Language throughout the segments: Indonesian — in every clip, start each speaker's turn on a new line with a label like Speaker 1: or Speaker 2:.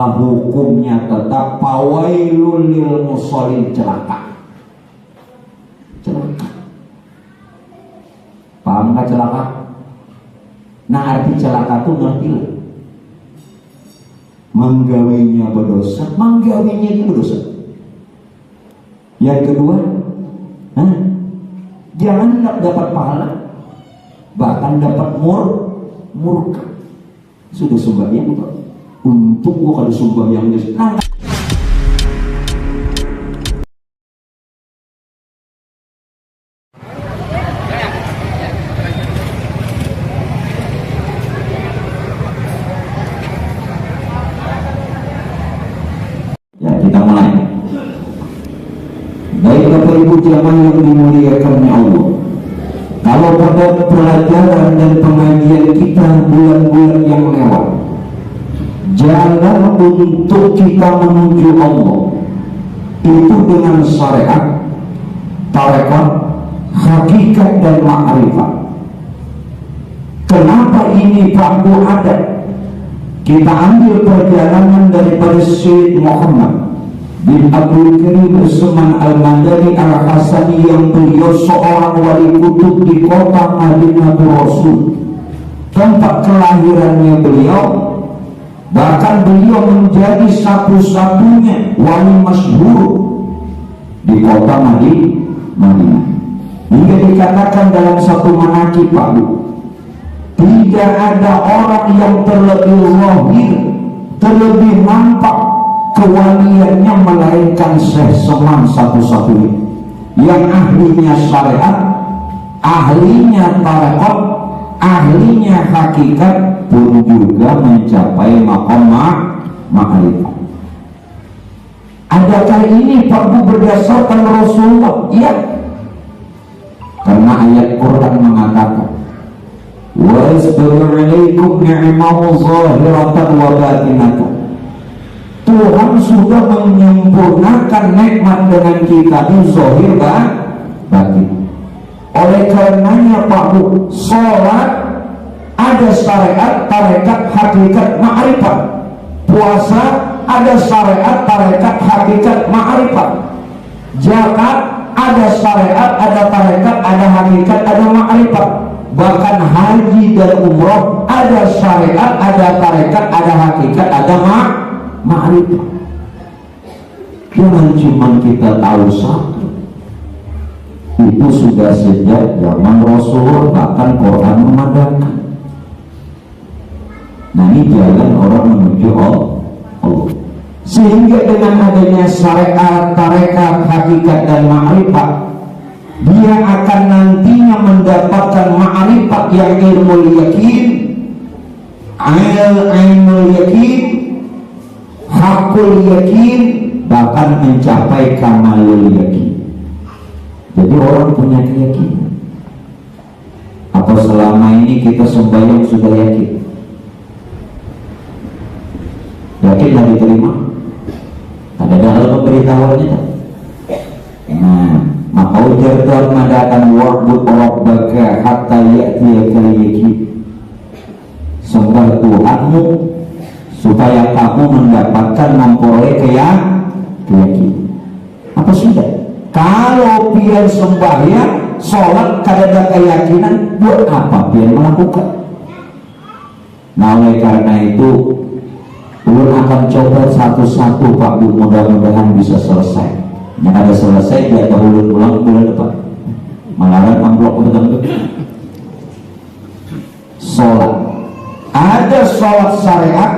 Speaker 1: hukumnya tetap fawailul lil musholin, celaka. Paham gak celaka? Nah, arti celaka tuh ngerti lah. Menggawinya berdosa, menggawinya dia berdosa. Yang kedua, jangan dapat pahala, bahkan dapat murka. Sudah sembahyang kok. Untung gua kalau sembahyang dia. Ya, kita mulai. Baik Bapak Ibu jamaah yang dimuliakan Allah. Kalau pada pelajaran dan pengajian kita bulan-bulan yang lewat, jalan untuk kita menuju Allah itu dengan syariat, tarekat, hakikat dan ma'rifat. Kenapa ini Pak Bu ada? Kita ambil perjalanan daripada Syekh Muhammad bin Abdul Karim Usman Al-Madani Al-Hasani yang beliau seorang wali kutub di kota Madinatul Rasul, tempat kelahirannya beliau. Bahkan beliau menjadi satu-satunya wali masyhur di kota Madinah. Hingga dikatakan dalam satu manaqib Pak Bu, tidak ada orang yang terlebih zahir, terlebih nampak kewaliannya melainkan Syekh Seman satu-satunya, yang ahlinya syariat, ahlinya tarekat, ahlinya hakikat, pun juga mencapai maqam ma'rifat. Adakah ini Pak Bu berdasarkan Rasulullah? Iya, karena ayat Quran mengatakan wa asbaghalaikum ni'amahu zahiratan wa batinatan. Tuhan sudah menyempurnakan nikmat dengan kita di zahir batin. Oleh karenanya Pak Bu, sholat ada syariat, tarekat, hakikat, ma'rifat. Puasa ada syariat, tarekat, hakikat, ma'rifat. Zakat ada syariat, ada tarekat, ada hakikat, ada ma'rifat. Bahkan haji dan umroh ada syariat, ada tarekat, ada hakikat, ada ma'rifat. Jangan cuma kita tahu satu. Itu sudah sejak zaman Rasulullah, bahkan Quran memadamkan. Nah, ini jalan orang menuju Allah. Sehingga dengan adanya syariat, tarekat, hakikat dan ma'rifat, dia akan nantinya mendapatkan ma'rifat yang ilmu yakin, ainul yakin, hakul yakin, bahkan mencapai kamalul yakin. Jadi orang punya keyakinan. Atau selama ini kita sembahyang sudah yakin? Yakin dan diterima? Ada hal pemberitahuannya. Nah, maka ujar Tuhan mengatakan wa'bud rabbaka hatta ya'tiyakal yaqin. Sembah Tuhanmu supaya kamu mendapatkan memperoleh keyakinan. Apa sudah? Kalau pian sembahyang, sholat kada keyakinan, buat apa pian melakukan? Nah, oleh karena itu ulun akan coba satu-satu Pak Bu, mudah-mudahan bisa selesai. Yang ada selesai dia ulun pulang bulan depan. Malahan amplop betul-betul. Sholat, ada sholat syariat,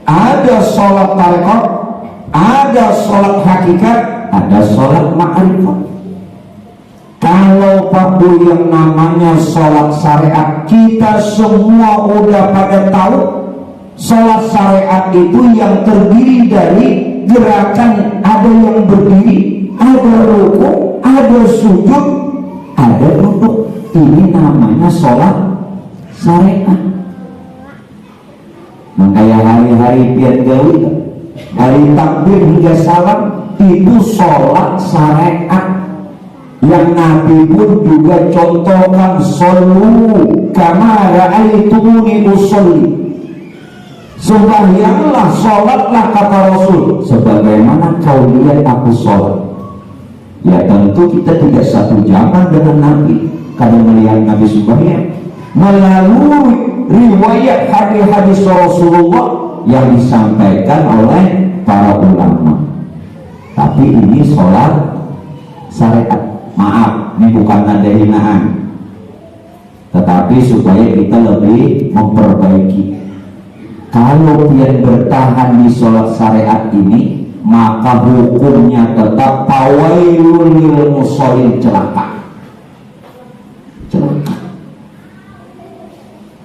Speaker 1: ada sholat tarekat, ada sholat hakikat, ada sholat ma'rifat. Kalau Pak Bu yang namanya sholat syariat, kita semua udah pada tahu. Sholat syariat itu yang terdiri dari gerakan, ada yang berdiri, ada rukuk, ada sujud, ada duduk. Ini namanya sholat syariat. Makanya hari-hari pian gawi, hari takbir hingga salam, itu sholat syariat yang Nabi pun juga contohkan, shollu kama ra'aitumuni usolli. Sembahyanglah, sholatlah kata Rasul sebagaimana kau lihat aku sholat. Ya tentu kita tidak satu zaman dengan Nabi. Kadang melihat Nabi sembahyang melalui riwayat hadis-hadis Rasulullah yang disampaikan oleh para ulama. Tapi ini sholat syariat. Maaf, ini bukan ada hinaan, tetapi supaya kita lebih memperbaiki. Kalau dia bertahan di sholat syariat ini, maka hukumnya tetap fawailul lil musholin, celaka. Celaka.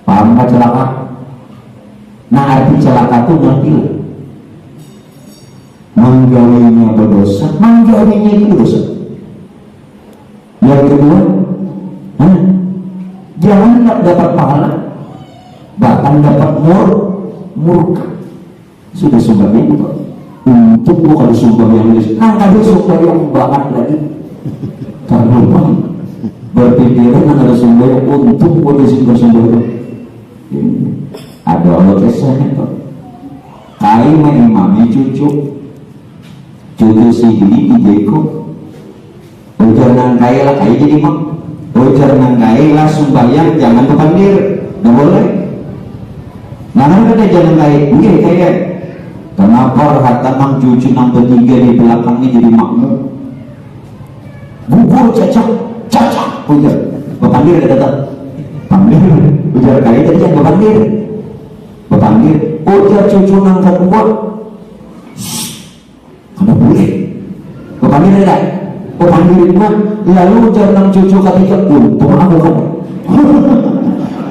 Speaker 1: Paham nggak celaka? Nah, arti celaka itu ngerti. Menggaulinya berdosa, menggaulinya itu dosa. Yang kedua, jangan dapat pahala, bahkan dapat murka. Sudah sumbang itu untuk bukan sumbang yang list, ada sumbang yang banget lagi karena berpikiran ada sumbang yang untuk boleh sumbang. Ada Allah kisahnya tuh, kain imami cucu si ini dijeko ujar nang kaya lah kaya jadi mak ujar nang kaya lah sumbayang jangan kepandir, nggak boleh. Nah kan jangan kaya kaya kenapa harta nang cucu nang bertiga di belakangnya jadi makmum gugur cacak ujar kepandir ada datang pandir ujar kaya tadi yang kepandir ujar cucu nang kedua ada boleh kepandir ada kepandir itu lalu ujar nang cucu ketiga untung aku kan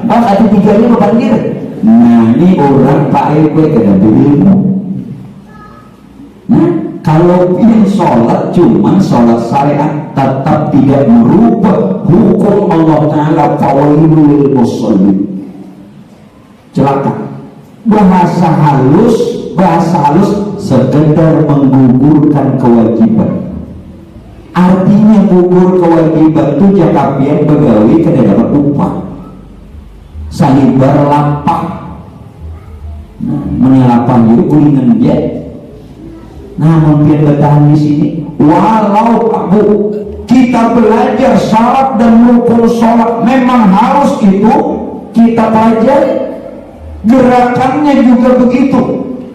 Speaker 1: pas tiganya kepandir. Nah ini orang Pak RW kena berilmu. Nah kalau yang sholat cuman sholat syariat tetap tidak merubah hukum Allah Ta'ala fawailul musholin, celaka. Bahasa halus sekedar menggugurkan kewajiban. Artinya gugur kewajiban itu jangka biar pegawai kena dapat upah salibar lapak. Nah, menelapan itu kulingan dia. Nah, mungkin bertahan di sini. Walau kita belajar syarat dan rukun sholat memang harus itu kita pelajari. Gerakannya juga begitu.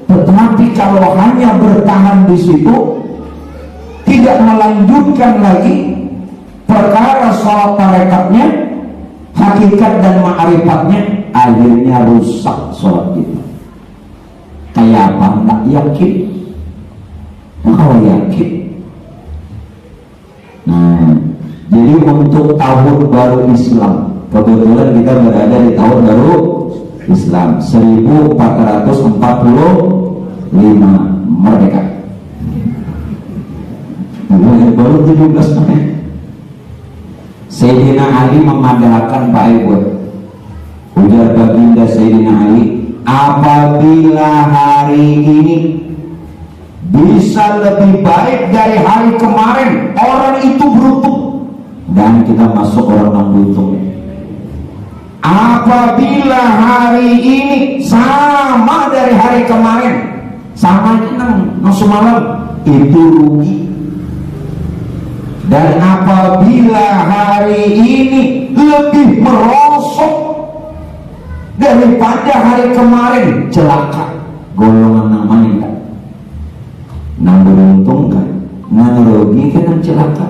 Speaker 1: Tetapi kalau hanya bertahan di situ, tidak melanjutkan lagi perkara sholat tarekatnya, hakikat dan ma'rifatnya, akhirnya rusak sholat kita. Kayak apa? Nggak yakin. Kalau yakin. Nah, jadi untuk tahun baru Islam, kebetulan kita berada di tahun baru Islam 1445 merdeka. Baru 17 menit. Sayyidina Ali memadahkan Pak Ibu. Ujar baginda Sayyidina Ali, apabila hari ini bisa lebih baik dari hari kemarin, orang itu beruntung. Dan kita masuk orang yang beruntung. Apabila hari ini sama dari hari kemarin, sama nang semalam, itu rugi. Dan apabila hari ini lebih merosot daripada hari kemarin, celaka. Golongan namanya enggak. Nang beruntungkan, nang rugi kan nang celaka.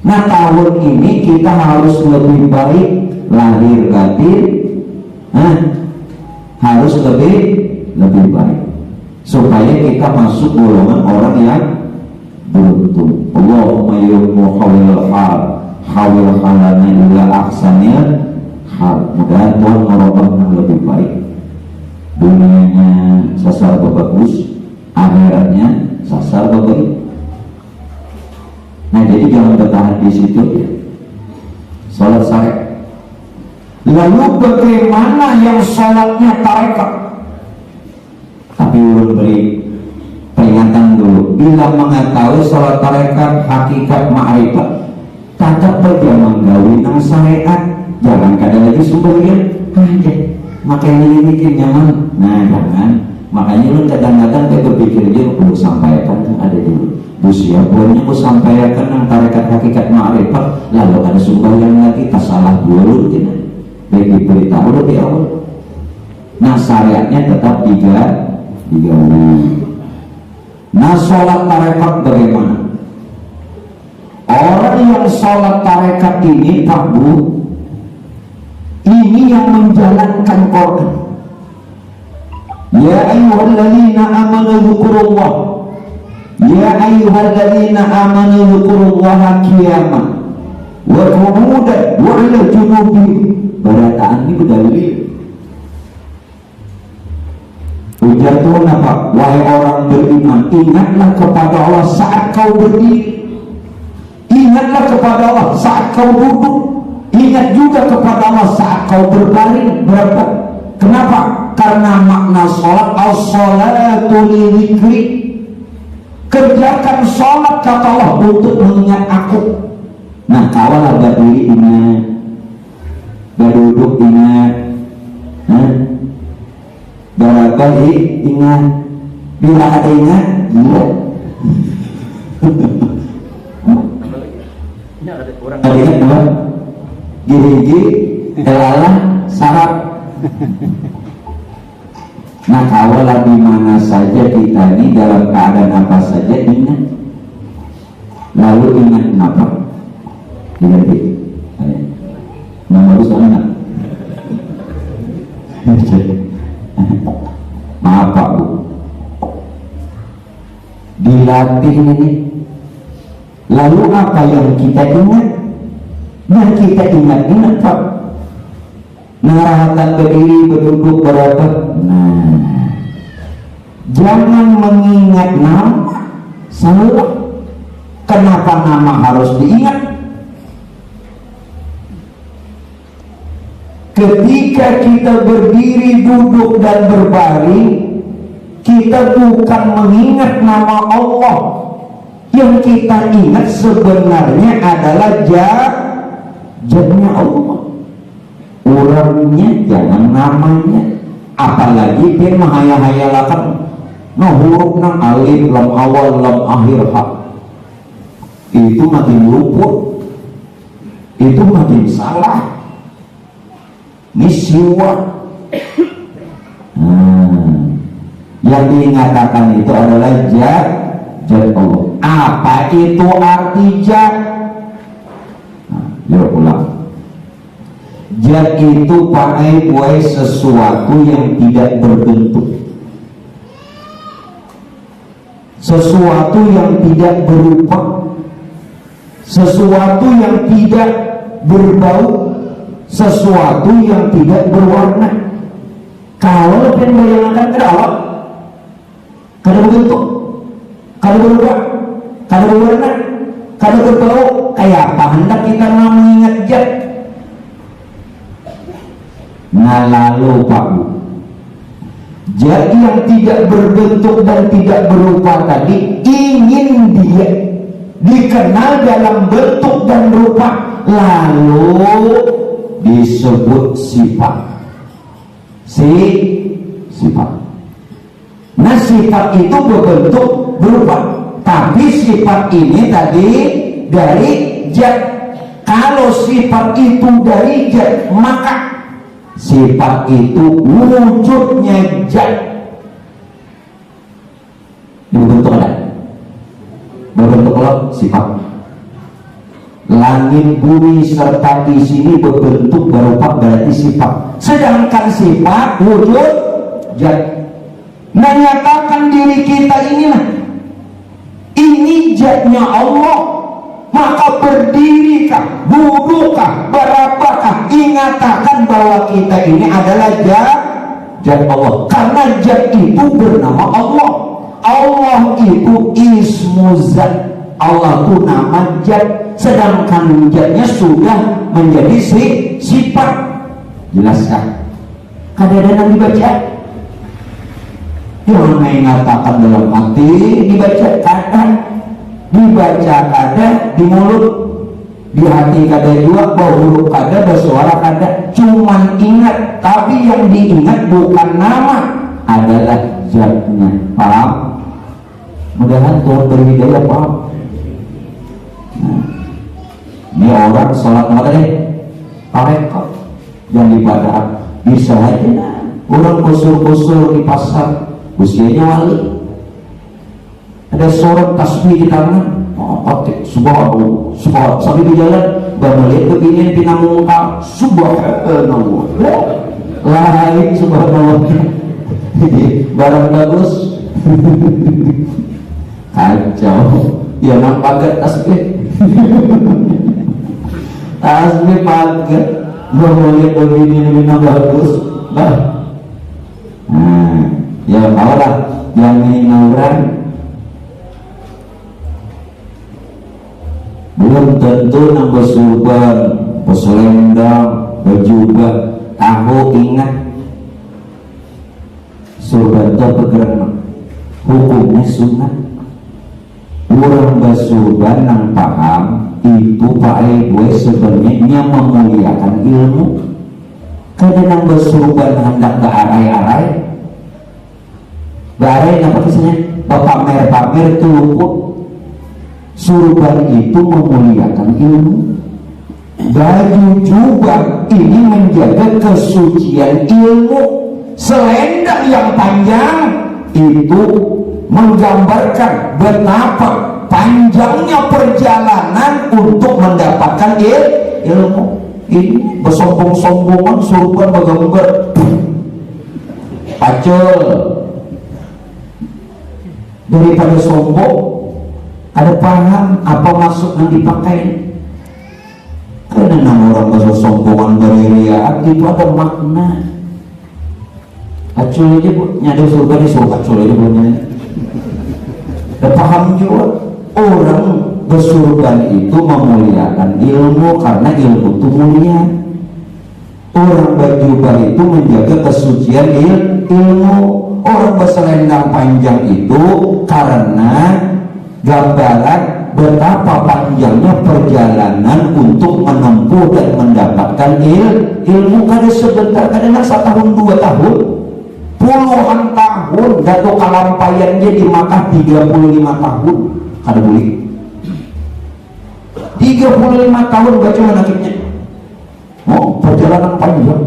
Speaker 1: Nah tahun ini kita harus lebih baik lahir batin, harus lebih baik supaya kita masuk golongan orang yang beruntung. Allahumma yawmu hawil halana ila ahsanil hal. Mudah-mudahan Tuhan merubahnya lebih baik. Dunianya sasar bagus, akhiratnya sasar baik. Nah jadi jangan bertahan di situ ya. Salat syariat. Lalu bagaimana yang salatnya tarekat? Tapi ulun beri peringatan dulu. Bila mengetahui salat tarekat hakikat ma'rifat, tetap saja menggawi nang syariat. Jangan kada lagi sumbernya aja. makanya ini mikir nyaman. Nah jangan, makanya lu kadang-kadang kayak berpikir aja lu sampaikan ada dulu usia buahnya aku sampaikan yang tarekat hakikat ma'rifat, lalu ada sumbangan lagi tak salah dulu tidak baik diberitahu lebih awal. Nah syariatnya tetap digauli. Nah sholat tarekat bagaimana? Orang yang sholat tarekat ini Pak Bu, ini yang menjalankan Quran. Ya ayyuhalladzina amanu dzkurullah, ya ayyuhalladzina amanu dzkurullaha qiyaman wa qu'udan wa 'ala junubihim. Barataan ini berdalil. Ujartu apa? Wahai orang beriman, ingatlah kepada Allah saat kau berdiri, ingatlah kepada Allah saat kau duduk, ingat juga kepada Allah saat kau berbaring. Berapa? Kenapa? Karena makna sholat as-sholatu li-dzikri. Kerjakan sholat kata Allah untuk mengingat aku. Nah kawalah berdiri ingat, berduduk ingat, berbalik ingat, bila ada ingat iya. Ada ingat apa? Gigi, elalah, sarap. Nah kawalah di mana saja kita ini dalam keadaan apa saja ingat. Lalu ingat apa? Ingat itu. Nah bagus anak. Maaf Pak Bu, dilatih ini. Lalu apa yang kita ingat? Yang kita ingat Pak. Narahatan berdiri, berduduk, berapa? Nah, jangan mengingat nama. Salah. Kenapa nama harus diingat? Ketika kita berdiri, duduk, dan berbaring, kita bukan mengingat nama Allah. Yang kita ingat sebenarnya adalah jatnya Allah. Orangnya jangan namanya. Apalagi dia menghayal-hayalakan nah huruf nang alif lam awal lam akhir hak. Itu makin luput, itu makin salah. Misiwa. Yang diingatakan itu adalah jat Allah. Apa itu arti jat? Yuk ulang. Jat itu pakai buai sesuatu yang tidak berbentuk, sesuatu yang tidak berupa, sesuatu yang tidak berbau, sesuatu yang tidak berwarna. Kalau pengen bayangkan ke dalam, kada berbentuk, kada berubah, kada berwarna, kada berbau, kayak apa hendak kita mengingat jat? Nah lalu Pak Bu, jadi yang tidak berbentuk dan tidak berupa tadi ingin dia dikenal dalam bentuk dan rupa, lalu disebut sifat. Sifat. Nah sifat itu berbentuk berupa, tapi sifat ini tadi dari zat. Kalau sifat itu dari zat, maka sifat itu wujudnya zat. Berbentuk ada, berbentuk Allah sifat. Langit bumi serta di sini berbentuk berupa berarti sifat. Sedangkan sifat wujud zat. Menyatakan diri kita inilah ini zatnya Allah. Maka berdirikah, dudukkah, berapakah, ingatakan bahwa kita ini adalah zat Allah. Karena zat itu bernama Allah. Allah itu ismu zat. Allah itu nama zat. Sedangkan zatnya sudah menjadi sifat. Jelaskan? Kadang-kadang dibaca. Yang mengatakan dalam hati dibaca kadang, dibaca kadang di mulut. di hati kada jua, bahulu kada, bersuara kada, cuman ingat. Tapi yang diingat bukan nama, adalah zatnya. Paham? Mudahan Tuhan beri hidayah, paham? Nah, ini orang sholat mata deh tarekat yang ibadah bisa aja. Orang kusur-kusur di pasar, usianya wali, ada seorang tasbih di tangan, pakai subhanallah, subhanallah, sambil di jalan melihat begini pinamungka, subhanallah, lain subhanallah, barang bagus, kacau, ya nampaknya tasbih, tasbih pakai, melihat begini bagus, bah. Nah, ya kaulah yang mengurang belum tentu nambah surban, berselendang, berjubah, tahu ingat surban itu bergerak hukumnya sunat. Orang bersurban yang paham itu Pak Gue sebenarnya memuliakan ilmu. Kadang bersurban hendak bearai-arai, bearai apa kisahnya? Pamer-pamer itu luput. Surban itu memuliakan ilmu. Baju jubah ini menjaga kesucian ilmu. Selendang yang panjang itu menggambarkan betapa panjangnya perjalanan untuk mendapatkan ilmu. Ini bersombong-sombongan surban bergambar pacul. Daripada sombong, ada paham apa maksud yang dipakai. Karena nama orang bersombongan beririaan itu ada makna. Pacul aja bu, nyada surga disuruh pacul aja punya. Ada paham juga. Orang bersurban itu memuliakan ilmu karena ilmu itu mulia. Orang berjubah itu menjaga kesucian ilmu. Orang berselendang panjang itu karena gambaran betapa panjangnya perjalanan untuk menempuh dan mendapatkan ilmu. Kada sebentar, kadang setahun 2 tahun, puluhan tahun. Dato kalampayannya di Makkah 35 tahun. Kada boleh 35 tahun baca manakibnya. Oh, perjalanan panjang.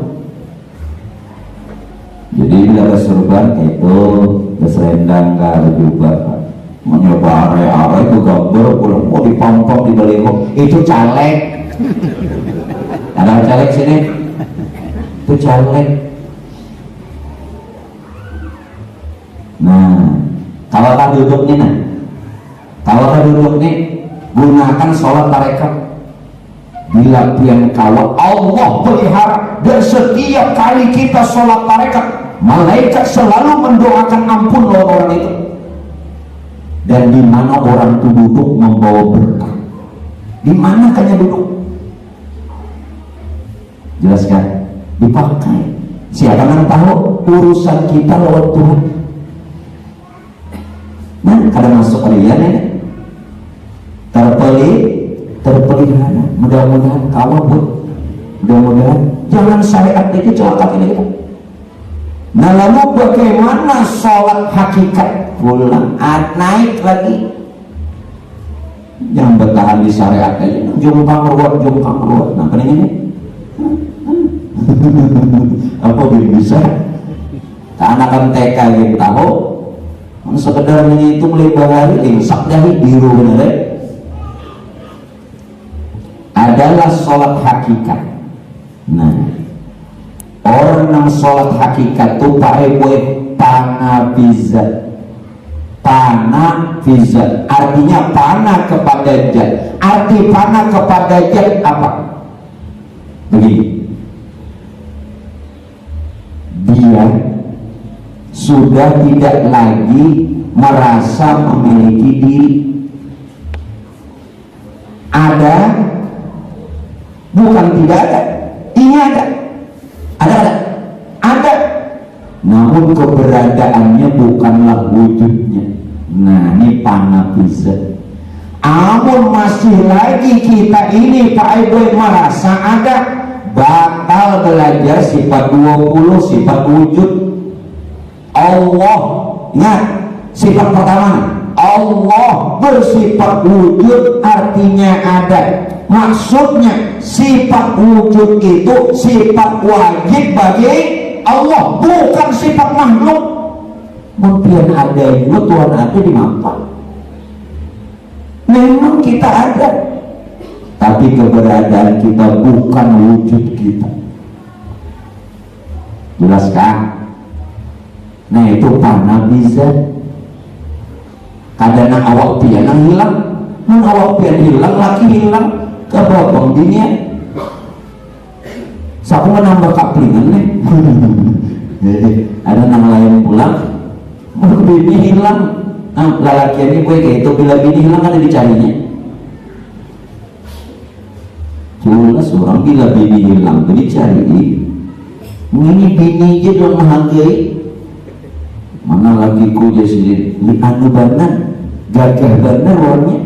Speaker 1: Jadi bila bersurban itu berselendang gak juga mencoba area itu gambar pulang mau dipompong di baliho itu caleg. Ada caleg sini itu caleg. Nah, kalau tak duduk nih, nah kalau tak duduk nih gunakan sholat tarekat. Bila pian kawat Allah pelihara, dan setiap kali kita sholat tarekat malaikat selalu mendoakan ampun orang itu. Dan di mana orang itu duduk membawa berkah, di mana kanya duduk, jelaskan dipakai. Siapa yang tahu urusan kita lewat Tuhan. Nah, kadang masuk kalian ya terpelihara. Mudah-mudahan kalau bu, mudah-mudahan jangan syariat itu celaka ini kita. Nah, lalu bagaimana sholat hakikat? Pulang naik lagi. Yang bertahan di syariat aja jumpang ruwet. Nah, kan ini apa bisa anak-anak TK yang tahu sekedar itu melibat hari imsak dari biru bener adalah sholat hakikat. Nah, orang yang sholat hakikat itu pakai panafizat. Panafizat artinya panah kepada zat. Arti panah kepada zat apa? Begini, dia sudah tidak lagi merasa memiliki diri. Ada, bukan tidak ada. Ini ada. Namun keberadaannya bukanlah wujudnya. Nah, ini panafizat. namun masih lagi kita ini Pak Ibu merasa ada, batal belajar sifat 20, sifat wujud Allah. Ingat, sifat pertama Allah bersifat wujud, artinya ada. Maksudnya sifat wujud itu sifat wajib bagi Allah, bukan sifat makhluk. Mungkin ada itu Tuhan ada di mata. Memang kita ada, tapi keberadaan kita bukan wujud kita. Jelas kan? Nah itu panah bisa. Kadang awak pian hilang, awak pian hilang, laki hilang, keberapa dunia. Siapa menambah kaplingan nih? Ada nama lain pulang, bini hilang. Nah, lalakian ini gue kayak itu, bila bini hilang kan dicarinya. Jelas orang bila bini hilang itu dicari. Ini bini aja belum menghargai. Mana lagi ku jadi di anu banan, gagah banan orangnya.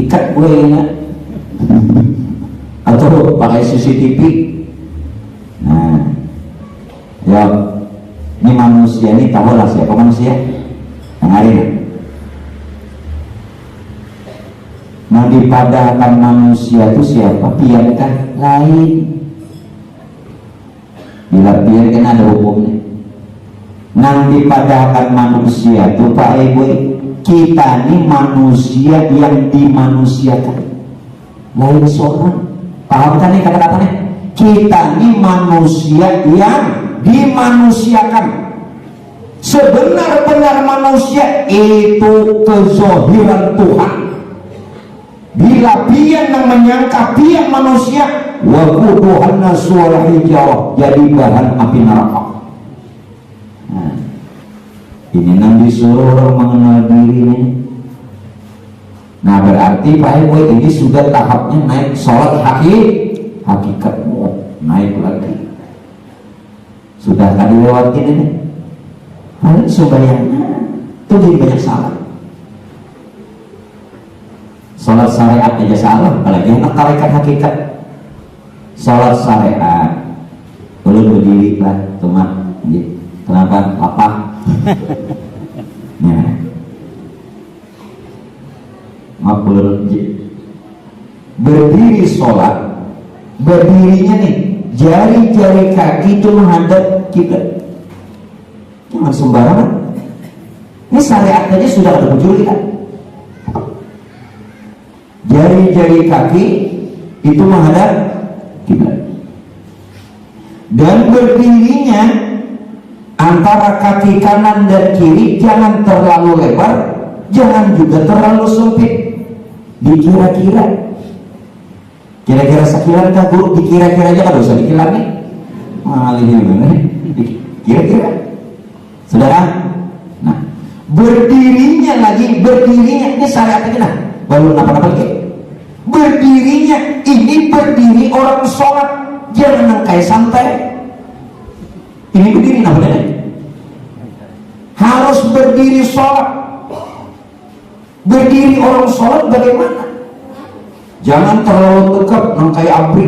Speaker 1: Ikat gue ya. Atau pakai CCTV. Nah, ya ini manusia ini tahu lah siapa manusia. Yang hari ini mau dipadahkan manusia itu siapa? Piankah lain? Bila pian kan ada hukumnya. Nang dipadahkan manusia itu Pak Ibu, kita ini manusia yang dimanusiakan. Lain seorang. Paham kan nih kata-katanya? Kita ini manusia yang dimanusiakan. Sebenar-benar manusia itu kezohiran Tuhan. Bila pian yang menyangka pian manusia, waquduhan suara hijau, jadi bahan api neraka. Nah, ini yang disuruh orang mengenal dirinya. Nah berarti Pak Ibu ini sudah tahapnya naik sholat hakikatmu, naik lagi. Sudah tadi lewatin ini. Lalu sembahyangnya itu jadi banyak salah. Sholat syariat aja salah, apalagi yang tarekat hakikat. Sholat syariat belum berdiri lah, teman. Kenapa? Apa? Ya. Maaf belum berdiri sholat, berdirinya nih jari-jari kaki itu menghadap kiblat. Jangan sembarangan. Ini syariat aja sudah ada muncul kan? Jari-jari kaki itu menghadap kiblat. Dan berdirinya antara kaki kanan dan kiri jangan terlalu lebar, jangan juga terlalu sempit. Dikira-kira, kira-kira sekilan kah guru? Dikira-kira aja kalau usah dikilan nih. Malih gimana? Kira-kira. Saudara, nah berdirinya ini syariat aja nah, baru apa-apa lagi. Berdirinya ini berdiri orang sholat, jangan kayak santai. Ini berdiri namanya. Harus berdiri sholat. Berdiri orang sholat bagaimana? Jangan terlalu tegap nang kayak abri.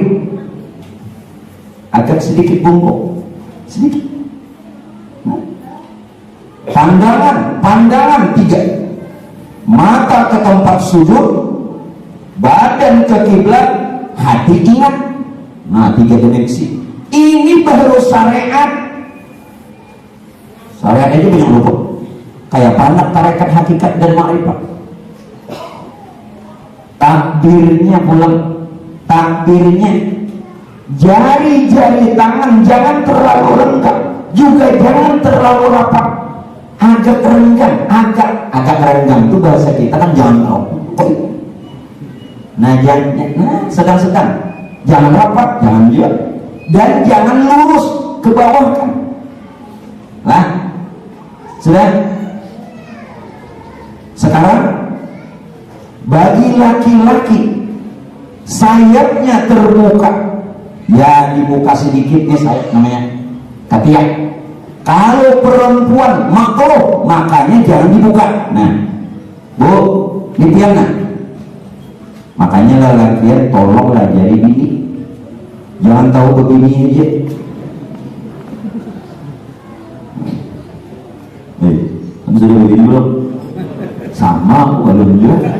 Speaker 1: Agak sedikit bungkuk, sedikit. Pandangan 3, mata ke tempat sujud, badan ke kiblat, hati ingat. Nah 3 dimensi. Ini baru syariat. Syariat aja banyak lupa. Kayak panak tarekat hakikat dan ma'rifat. Takbirnya pulang, takbirnya jari-jari tangan jangan terlalu lengkap, juga jangan terlalu rapat. Agak renggang, agak renggang itu bahasa kita kan jangan rapat. Nah sedang-sedang, jangan rapat, jangan juga, dan jangan lurus ke bawah kan. Nah, sudah. Sekarang bagi laki-laki sayapnya terbuka, ya dibuka sedikitnya sayap namanya katiak. Kalau perempuan makruh, makanya jangan dibuka. Nah, Bu, Dipiana. Makanya lelakian tolonglah jadi bini, jangan tahu begini aja. Kamu sudah begini belum? Sama aku belum juga.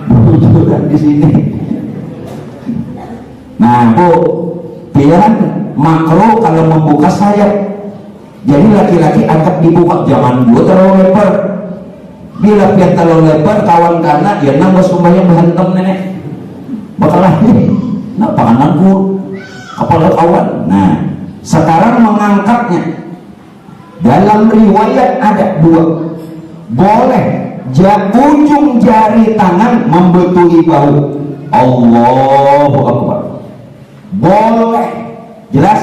Speaker 1: Belum juga di sini. Nah, Bu, pian makro kalau membuka sayap. Jadi laki-laki angkat dibuka, jangan dua terlalu lebar. Bila pian terlalu lebar, kawan karena dia nambah semuanya menghantam nenek. Bakal lagi, nah pangananku, kepala kawan. Nah, sekarang mengangkatnya. Dalam riwayat ada dua. Boleh ujung jari tangan membetuli bahu. Allahu Akbar. Boleh. Jelas?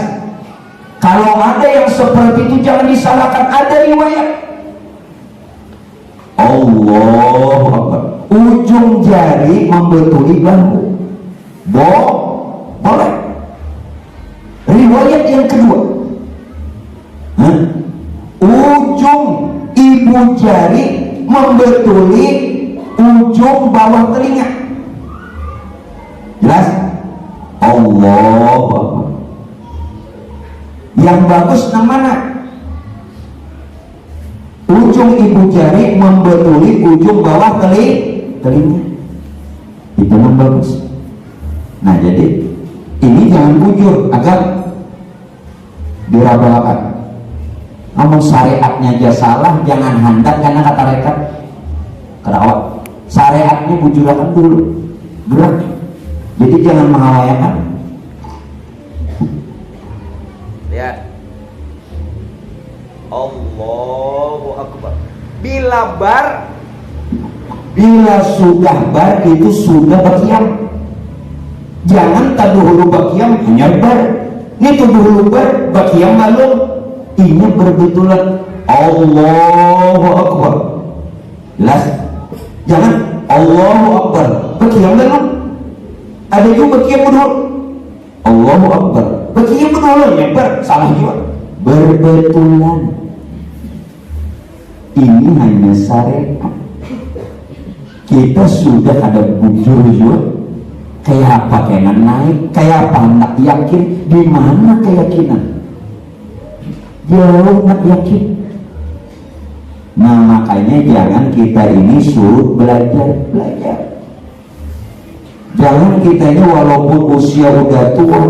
Speaker 1: Kalau ada yang seperti itu jangan disalahkan, ada riwayat. Allahu Akbar. Ujung jari membetuli bahu. Boleh. Riwayat yang kedua. Ujung ibu jari membetuli ujung bawah telinga. Jelas? Allahu Akbar. Yang bagus yang mana? Ujung ibu jari membetuli ujung bawah telinga. Itu yang bagus. Nah, jadi ini jangan bujur agar dirabalkan. Namun syariatnya aja salah, jangan handak karena kata rekat kerawat. Syariatnya bujurakan dulu, gerak. Jadi jangan menghawayakan.
Speaker 2: Lihat. Allahu Akbar. Bila
Speaker 1: sudah bar itu sudah bakiam. Jangan taduhulu bakiam hanya bar. Ini taduhulu bar bakiam belum. Ini berbetulan Allahu Akbar. Jelas? Jangan Allahu Akbar bakiam belum. Ada juga bakiam dulu. Allahu Akbar bakiam dulu nyebar, salah juga. Berbetulan. Ini hanya syariat. Kita sudah ada bujur juga. Kayak apa kena naik, kayak apa nak yakin, di mana keyakinan? Jauh nak yakin. Nah, makanya jangan kita ini suruh belajar. Jangan kita ini walaupun usia udah tua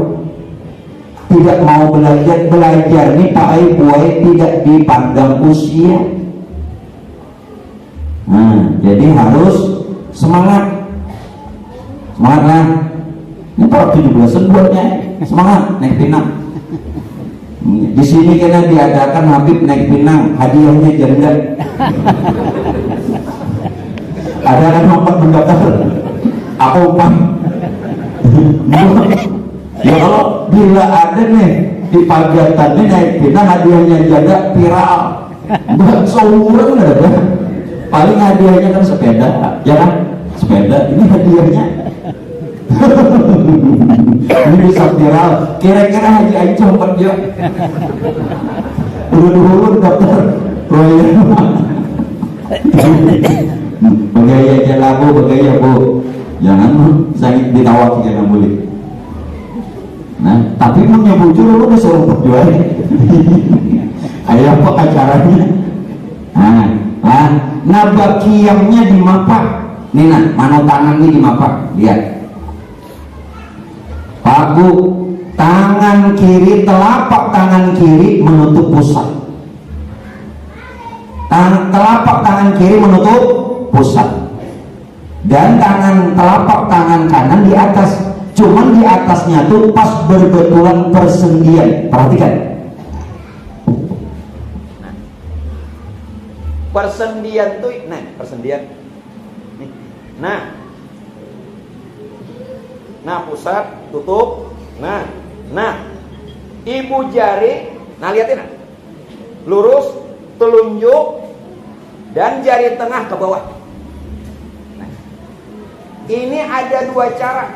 Speaker 1: tidak mau belajar ini pakai buai tidak dipandang usia. Nah, jadi harus semangat lah. Ini para 17-an buatnya semangat naik pinang. Di sini kena diadakan Habib naik pinang, hadiahnya janda. Ada yang nomor mendaftar. Aku Pak. Ya kalau bila ada nih di pagatan ini naik pinang hadiahnya janda viral. Bukan seumuran ada. Paling hadiahnya kan sepeda, jangan sepeda. Ini hadiahnya. Ini bisa viral. Kira-kira Haji Aing cepat dia. Dulu daftar proyek. Begaya jalan Bu, begaya Bu. Jangan sakit ditawar jangan boleh. Nah, tapi punya bujur lu udah suruh berjuang. Ayo apa acaranya? Nah, bakiamnya di mapak. Nih nah, mana tangannya di mapak. Lihat. Pak Bu, tangan kiri, telapak tangan kiri menutup pusat. Telapak tangan kiri menutup pusat. Dan telapak tangan kanan di atas. Cuman di atasnya tuh pas berbetulan persendian. Perhatikan.
Speaker 2: Persendian tuh, nah persendian. Nah pusat tutup. Nah ibu jari, nah lihatin lurus, telunjuk dan jari tengah ke bawah. Nah, ini ada dua cara.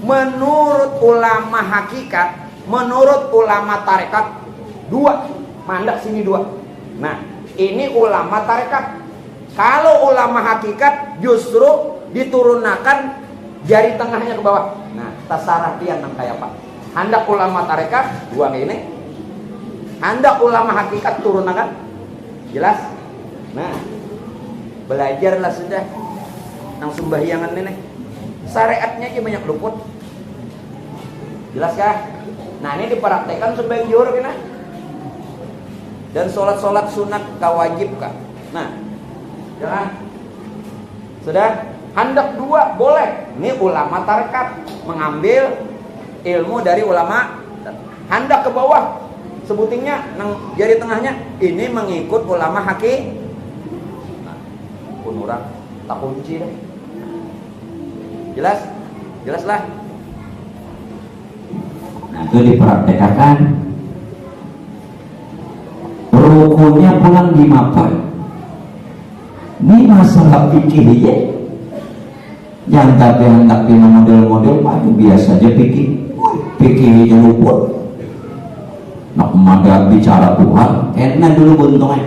Speaker 2: Menurut ulama hakikat, menurut ulama tarekat, dua. Mandak sini dua. Nah, ini ulama tarekat. Kalau ulama hakikat justru diturunkan jari tengahnya ke bawah. Nah, tasarah pian nang kayak apa? Hendak ulama tarekat dua ini. Hendak ulama hakikat turunkan. Jelas? Nah, belajarlah sudah nang sembahyangan nenek. Syariatnya aja banyak luput. Jelas kah? Nah, ini dipraktekkan sebagai jur kena. Dan sholat sunat kawajib kah? Nah, jangan. Sudah? Hendak dua boleh. Ini ulama tarekat mengambil ilmu dari ulama. Hendak ke bawah, sebutingnya nang jari tengahnya. Ini mengikut ulama haki. Nah, pun orang tak kunci deh. Jelas? Jelaslah.
Speaker 1: Nah, itu dipraktekkan. Rukunnya pulang di mapa. Ini masalah fikih ya. Yang tapi hendak di model-model paling biasa aja fikih. Fikih aja luput. Nak madah bicara Tuhan, enak dulu buntungnya.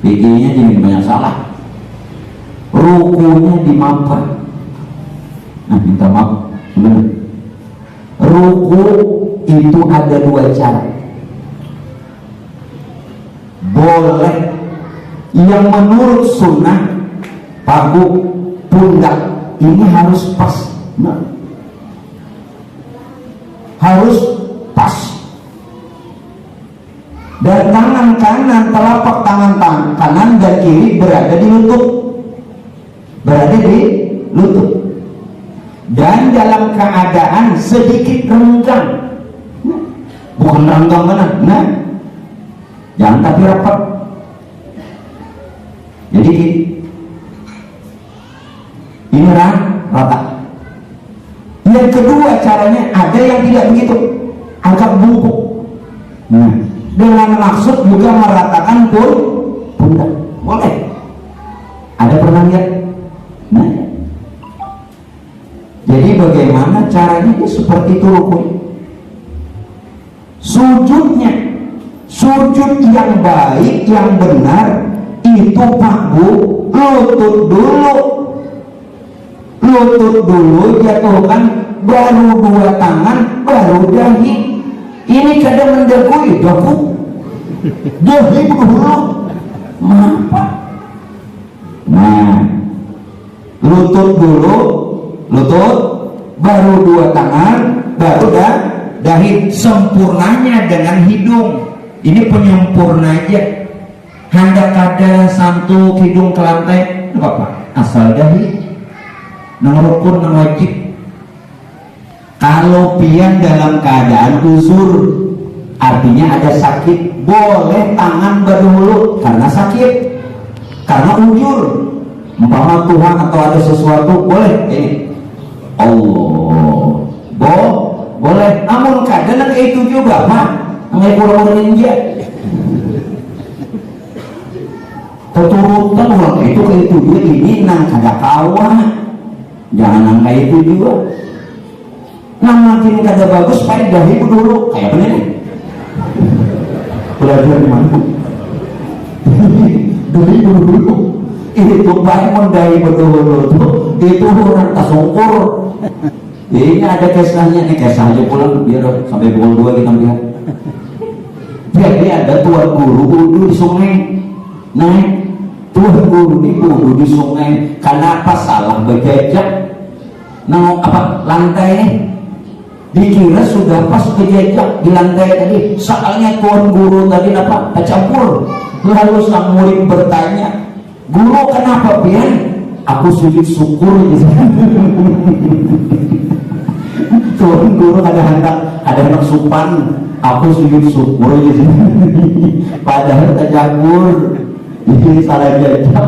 Speaker 1: Fikihnya jadi banyak salah. Rukunya di mapa. Nah, minta maaf. Benar. Ruku itu ada dua cara. Boleh yang menurut sunnah paku pundak ini harus pas. Nah, harus pas. Dan tangan kanan, telapak tangan kanan dan kiri berada di lutut. Berada di lutut. Dan dalam keadaan sedikit renggang. Bukan renggang mana? Nah, jangan tapi rapat. Jadi ini rata. Yang kedua caranya ada yang tidak begitu, angkat bungkuk. Nah, dengan maksud juga meratakan pundak. Boleh. Ada pernah lihat? Nah, jadi bagaimana caranya? Seperti itu rukunya. Sujudnya, sujud yang baik, yang benar itu Pak Bu, lutut dulu jatuhkan, baru dua tangan, baru dahi. Ini kadang mendekui dahi dulu. Mengapa? Nah, lutut dulu, baru dua tangan, baru dahi. Sempurnanya dengan hidung. Ini penyempurna aja. Hendak ada santuk hidung ke lantai, apa? Asal dahi. Nang rukun, nang wajib. Kalau pian dalam keadaan uzur, artinya ada sakit, boleh tangan berdahulu karena sakit, karena ujur. Umpama Tuhan atau ada sesuatu, boleh ini. Allah, boleh. Namun kadang itu juga, mah, nggak kurang ninja. Keturutan orang itu dia ini nang kada kawah, jangan nangka itu juga. Nang makin kada bagus, pakai dahi dulu kayak bener. Belajar di mana? Dahi dulu. Itu baik mendahi dulu tuh, itu orang tasungkur. Ini ada kisahnya nih, kisahnya pulang biar sampai pukul 2 kita lihat. Jadi ada tuan guru wudu di sungai. Naik tuan guru ini wudu di sungai. Kenapa salah berjejak? Nah, apa lantai ini? Dikira sudah pas berjejak di lantai tadi. Soalnya tuan guru tadi apa? Tercampur. Lalu sang murid bertanya, guru kenapa pian? Aku sujud syukur gitu. Tuan guru ada hendak supan. Aku sujud syukur gitu. Padahal tercampur. Jadi salah jajak.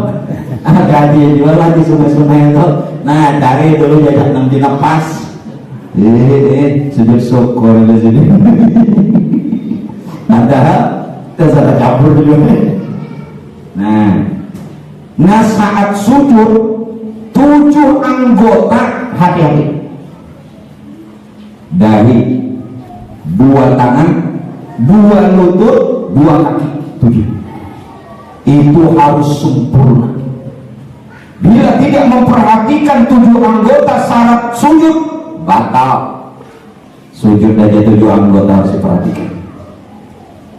Speaker 1: Agak dia jualan di sungai-sungai itu. Nah, cari dulu jajak nang pas. Sujud syukur di sini. Padahal tersalah campur juga. Nah saat sujud 7 anggota hati-hati. Dahi, 2 tangan, 2 lutut, 2 kaki, 7. itu harus sempurna. Bila tidak memperhatikan 7 anggota syarat sujud, batal. Sujud aja 7 anggota harus diperhatikan.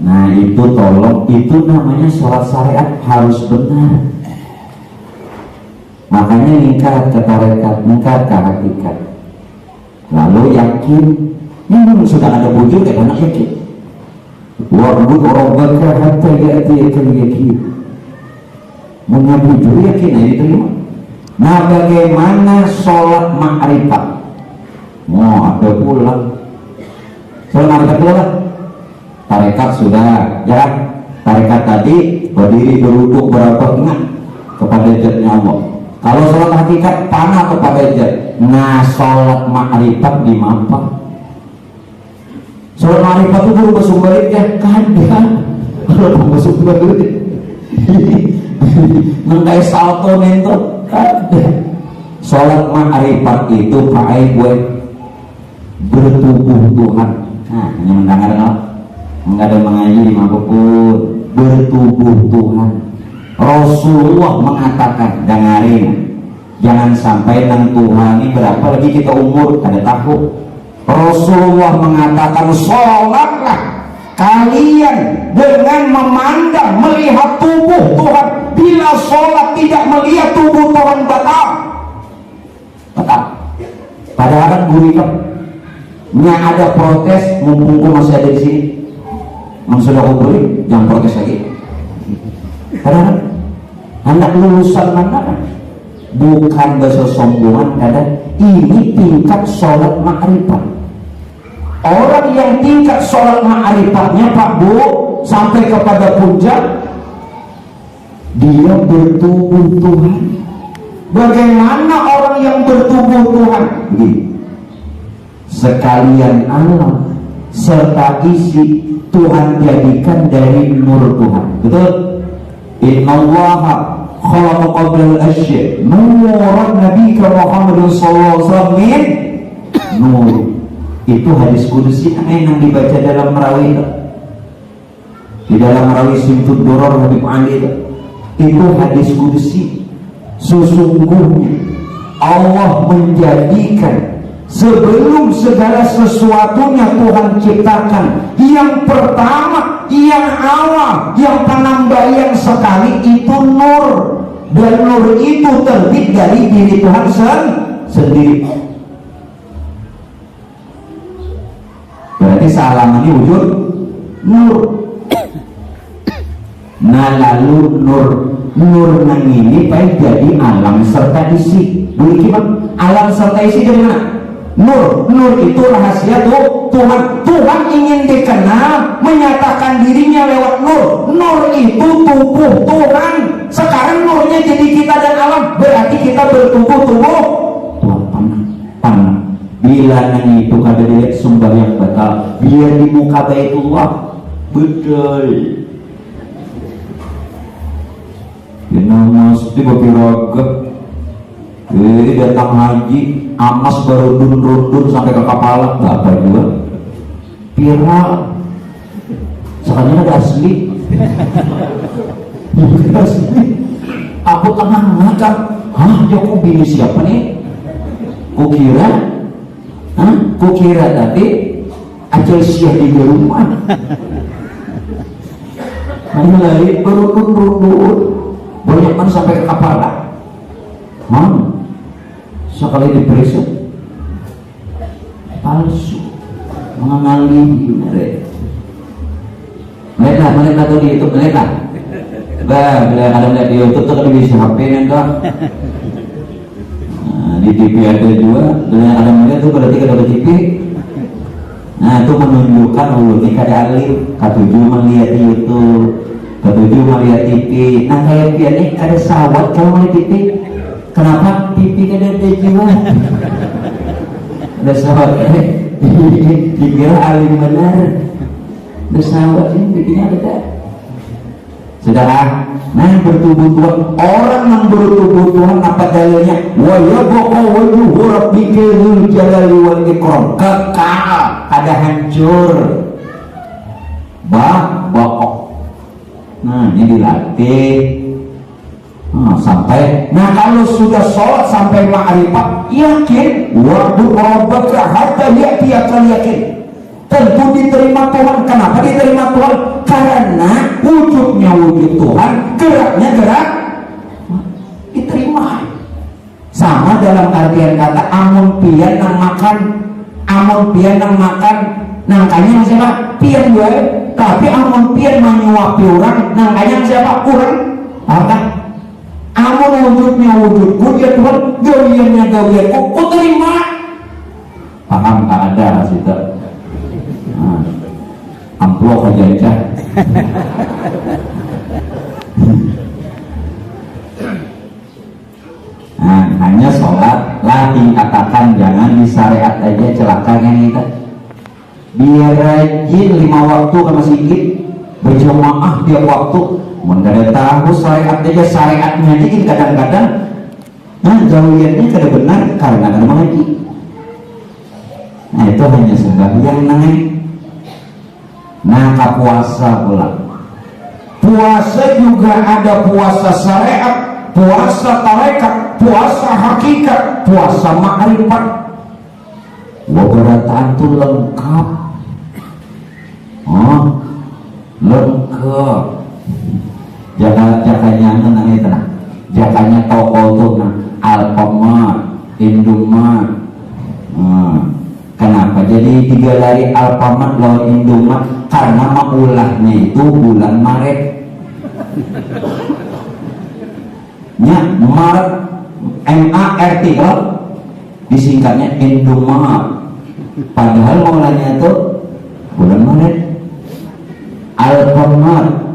Speaker 1: Nah itu tolong, itu namanya sholat syariat harus benar. Makanya lingkar ke tarekat, lingkar ke hakikat. Lalu yakin, ini sudah ada wujud ya karena yakin. Wa'bud rabbaka hatta ya'tiyakal yakin. Menyebut yakin aja diterima. Nah bagaimana sholat ma'rifat? Mau ada pulang. Sholat ma'rifat pulang. Tarekat sudah, ya. Tarekat tadi berdiri beruduk berapa ingat kepada jatnya Allah. Kalau sholat hakikat panah kepada jat. Nah sholat ma'rifat di mampa. Sholat ma'rifat itu berubah sumbaliknya kada. Kalau berubah sumbaliknya mengenai salto mentor kada. Sholat ma'rifat itu pakai gue bertubuh Tuhan. Nah hanya mendengar nggak? Enggak ada mengaji di manapun, bertubuh Tuhan. Rasulullah mengatakan, dengarin, jangan sampai nang Tuhan ini berapa lagi kita umur kada tahu. Rasulullah mengatakan, sholatlah kalian dengan memandang, melihat tubuh Tuhan. Bila sholat tidak melihat tubuh Tuhan, batal. Batal. Padahal kan gurih ada protes, mumpung masih ada di sini. Sudah kumpulin, jangan protes lagi. Karena anak lulusan mana? Bukan bersombongan, kadang ini tingkat sholat ma'rifat. Orang yang tingkat sholat ma'rifatnya Pak Bu sampai kepada puncak, dia bertubuh Tuhan. Bagaimana orang yang bertubuh Tuhan? Begini, sekalian alam serta isi Tuhan jadikan dari nur Tuhan. Betul? Innallaha khalaqa qabla al-asya' nuran nabiyika Muhammad sallallahu alaihi wasallam min nur. Itu hadis kudusi yang dibaca dalam Merawi itu. Di dalam Merawi Simtud Duror Habib Ali itu hadis kudusi. Sesungguhnya Allah menjadikan sebelum segala sesuatunya Tuhan ciptakan, yang pertama, yang awal, yang penambahan sekali itu nur. Dan nur itu terbit dari diri Tuhan sendiri. Berarti salamannya wujud nur. Nah lalu nur nang ini baik jadi alam serta isi. Dulu gimana? Alam serta isi dari mana? Nur itu rahasia Tuhan ingin dikenal, menyatakan dirinya lewat nur itu tubuh Tuhan. Sekarang nurnya jadi kita dan alam, berarti kita bertubuh Tuhan panah. Bila nanti itu kada dilihat sumber yang batal, biar di muka Baitullah betul. Ini mesti berpiraga. Datang haji, amas baru rundun sampai ke kepala, berapa juga? Viral. Sekarang ada asli. Aku tengah ngakak. Hah, ya kok bini siapa nih? Kukira tadi Aceh Syah di rumah. Mulai berundun banyak kan sampai ke kepala. Sekali diperiksa palsu, mengenali mereka tuh di YouTube mereka. Bila ada melihat di YouTube tuh kan bisa HP enggak? Di TV ada juga. Bila ada melihat tuh berarti ada TV. Nah itu menunjukkan ini kada alim. Ketujuh melihat di YouTube, ketujuh melihat TV. Nah kayak ini ada sawat kalau melihat TV. Kenapa TV kada ada jiwa? Ada sawat dikira alim benar. Ada sawat ini TV-nya ada. Saudara, nah bertubuh Tuhan, orang yang bertubuh Tuhan apa dalilnya? Wa yabqa wajhu rabbika dzul jalali wal ikram, kekal, ada hancur. Baqaq. Nah, ini dilatih. Nah kalau sudah sholat sampai ma'rifat, yakin waktu rabbaka hatta ya'tiyakal yakin, tentu diterima Tuhan. Kenapa diterima Tuhan? Karena wujudnya wujud Tuhan, geraknya gerak diterima. Sama dalam artian kata amun pian nang makan, amun pian nang makan, nangkanya siapa? Pian gue. Tapi amun pian menyuapi orang, nangkanya siapa? Orang. Apa? Amun wujudnya wujudku, ya Tuhan, gawiannya gawianku, ku terima. Paham tak ada situ? Amplop aja. Nah, hanya sholat lah dikatakan jangan di syariat aja celaka kan kita. Biar rajin 5 waktu sama sikit berjamaah tiap waktu. Mendadak tahu syariat aja, syariatnya aja kadang-kadang jauhiannya kada benar karena kada mengaji. Nah itu hanya sebagian naik. Nah puasa pula, puasa juga ada puasa syariat, puasa tarekat, puasa hakikat, puasa ma'rifat. Wabarataan itu lengkap. Lengkap. Jakanya tenang itu nah. Jakanya toko tuh nah. Alfamart, Indomart. Kenapa jadi digelari Alfamart lawan Indomart? Karena maulahnya itu bulan Maret. Nya Maret MART kalau disingkatnya Indomart. Padahal maulahnya itu bulan Maret. Alfamart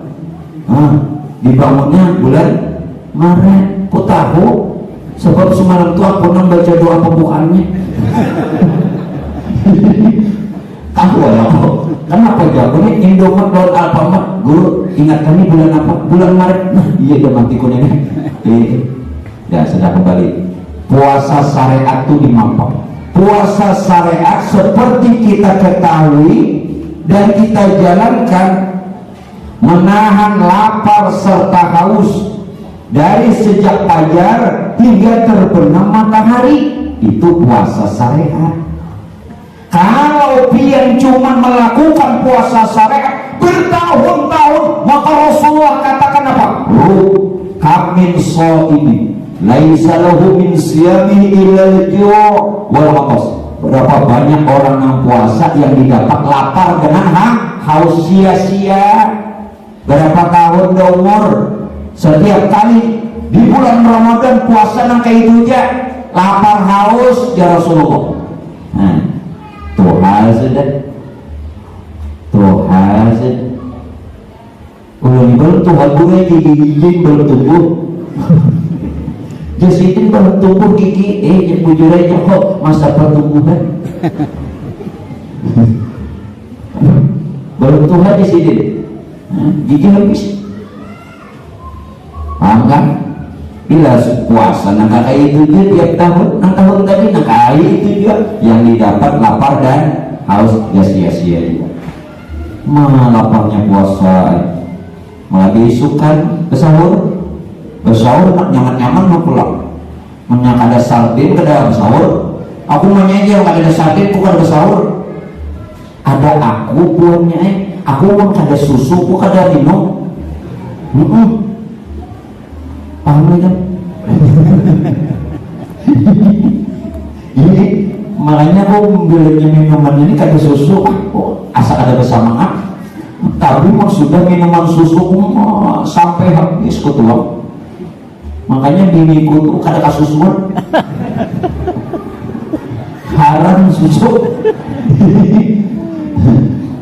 Speaker 1: dibangunnya bulan Maret. Kok tahu? Sebab semalam itu aku baca doa pembukaannya. Tahu ya kok? Kenapa jawabannya Indomart lawan Alfamart? Guru ingatkannya bulan apa? Bulan Maret. Nah iya dia mati kuning. Ya sudah kembali. Puasa syariat itu dimampak. Puasa syariat seperti kita ketahui dan kita jalankan, menahan lapar serta haus dari sejak fajar hingga terbenam matahari, itu puasa syariat. Kalau pian cuma melakukan puasa syariat bertahun-tahun, maka Rasulullah katakan apa? Kamin sha'imin laisa lahu min siyamihi illal ju' wal 'atas. Berapa banyak orang yang puasa yang didapat lapar dengan haus sia-sia. Berapa tahun dah umur, setiap kali di bulan Ramadan puasa nang kayak itu aja lapar haus ya Rasulullah. Nah, tuh hazard ulun bertuhan bunga gigi bertumbuh jasitin bertumbuh gigi yang bujur aja kok masa pertumbuhan bertuhan di sini gigi habis. Paham kan? Bila puasa nang kayak itu dia tiap tahun, nang tahun tadi nang kayak itu juga yang didapat lapar dan haus ya sia-sia juga. Laparnya puasa malah diisukan bersahur nak nyaman-nyaman mau pulang. Menyak ada sardin kada bersahur. Aku menyaja kada ada sardin aku kada bersahur. Ada aku punya aku mau kada susu aku kada minum. Paham kan? Ini makanya aku belinya minuman ini kada susu asal ada bersamaan. Tapi maksudnya minuman susu sampai habis ketua. Makanya biniku tuh kada kasusuan. Haram susu.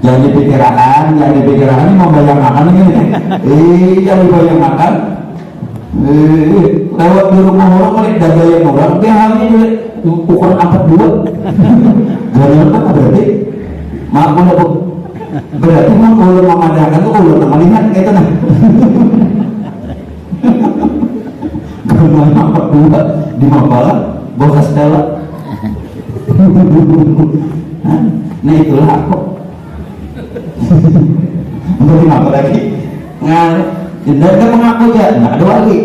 Speaker 1: Jangan dipikirkan ini membayangkan ini. Jangan dibayangkan. Lewat di rumah orang kali dagayang orang dia hamil ukuran 42. Jangan apa berarti? Maaf apa? Berarti mau ulun memandangkan tuh ulun melihat itu nah. Karena 42 di Mapala, Bokas Stella. Nah itulah aku. Untuk apa lagi? Tidak ada mengaku aja, nggak ada lagi.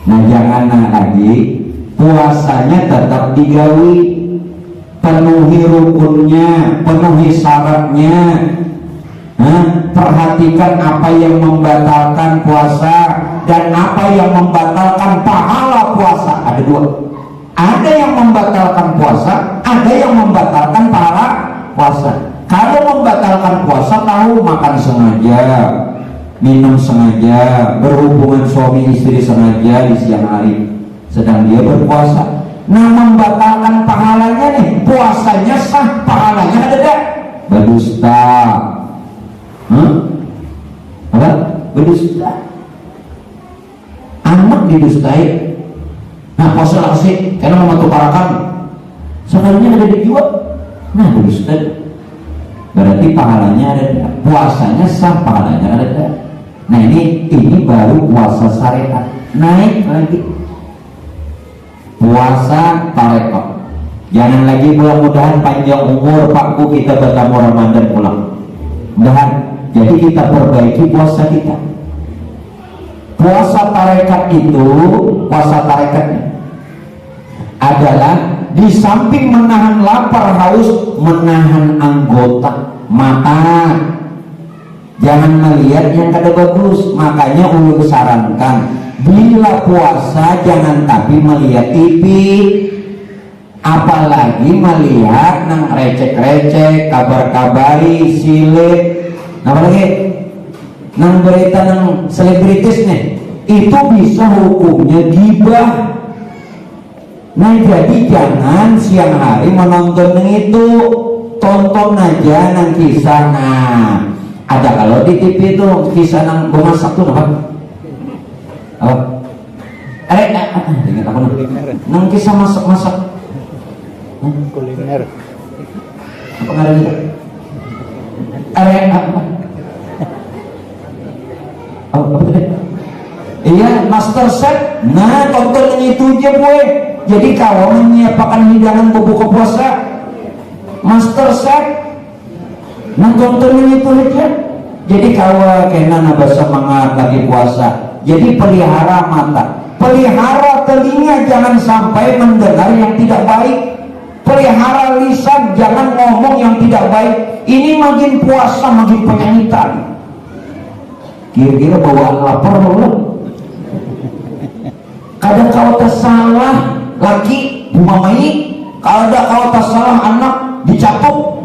Speaker 1: Nah jangan lagi, puasanya tetap digawi, penuhi rukunnya, penuhi syaratnya. Perhatikan apa yang membatalkan puasa dan apa yang membatalkan pahala puasa. Ada dua. Ada yang membatalkan puasa, ada yang membatalkan pahala puasa. Kalau membatalkan puasa, tahu makan sengaja, minum sengaja, berhubungan suami istri sengaja di siang hari, sedang dia berpuasa. Nah membatalkan pahalanya nih, puasanya sah, pahalanya ada tidak? Berdusta. Apa? Berdusta. Anak didustai. Nah puasa sih, karena mematuhkan sekalinya ada di jiwa. Nah berdusta. Berarti pahalanya ada, puasanya sah, pahalanya ada. Nah ini baru puasa syariat. Naik lagi puasa tarekat. Jangan lagi, mudah-mudahan panjang umur Pak Bu kita bertamu Ramadan pulang. Mudahan. Jadi kita perbaiki puasa kita. Puasa tarekat itu, puasa tarekatnya adalah di samping menahan lapar haus, menahan anggota mata. Jangan melihat yang kada bagus. Makanya ulun sarankan, bila puasa jangan tapi melihat TV, apalagi melihat nang recek-recek, kabar-kabari, silet, apalagi nang berita nang selebritis nih, itu bisa hukumnya gibah. Nah jadi jangan siang hari menonton yang itu, tonton aja nang kisah. Nah ada kalau di TV itu kisah nang memasak tuh apa? Ingat apa nang kisah masak-masak
Speaker 3: kuliner
Speaker 1: apa ngarannya? Apa tadi? Iya, Master Chef. Nah tonton yang itu aja boy. Jadi kau menyiapkan hidangan berbuka puasa, Master Chef. Nah tonton yang itu aja. Jadi kau kena nambah semangat lagi puasa. Jadi pelihara mata, pelihara telinga, jangan sampai mendengar yang tidak baik. Pelihara lisan, jangan ngomong yang tidak baik. Ini makin puasa makin penyanyitan. Kira-kira bawaan lapar loh. Kadang kau tersalah laki bumamai, kadang kau tersalah anak dicapuk.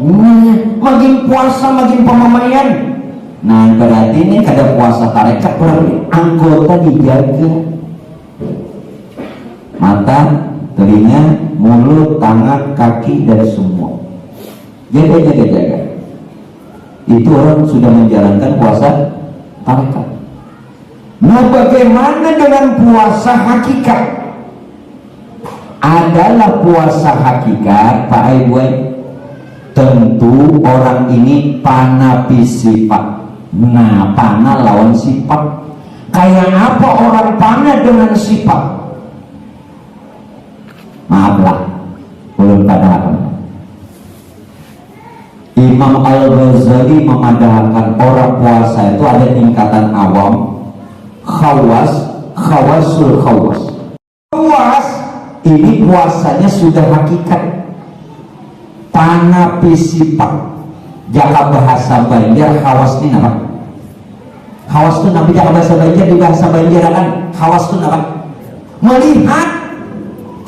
Speaker 1: Makin puasa makin pemamaian. Nah berarti ini kada puasa tarekat, berarti anggota dijaga. Mata, telinga, mulut, tangan, kaki dan semua. Jaga. Itu orang sudah menjalankan puasa tarekat. Nah bagaimana dengan puasa hakikat? Adalah puasa hakikat Pak Ibu, tentu orang ini panapi sifat. Nah panah lawan sifat. Kayak apa orang panah dengan sifat? Maaflah, belum pada Imam Al-Ghazali memadahkan orang puasa itu ada tingkatan awam, khawas, khawasul khawas. Khawas ini puasanya sudah hakikat, panapi sifat. Jaka bahasa Banjar khawas ini apa? Khawas itu nabi jaka bahasa Banjar, di bahasa Banjar kan khawas itu apa? Melihat.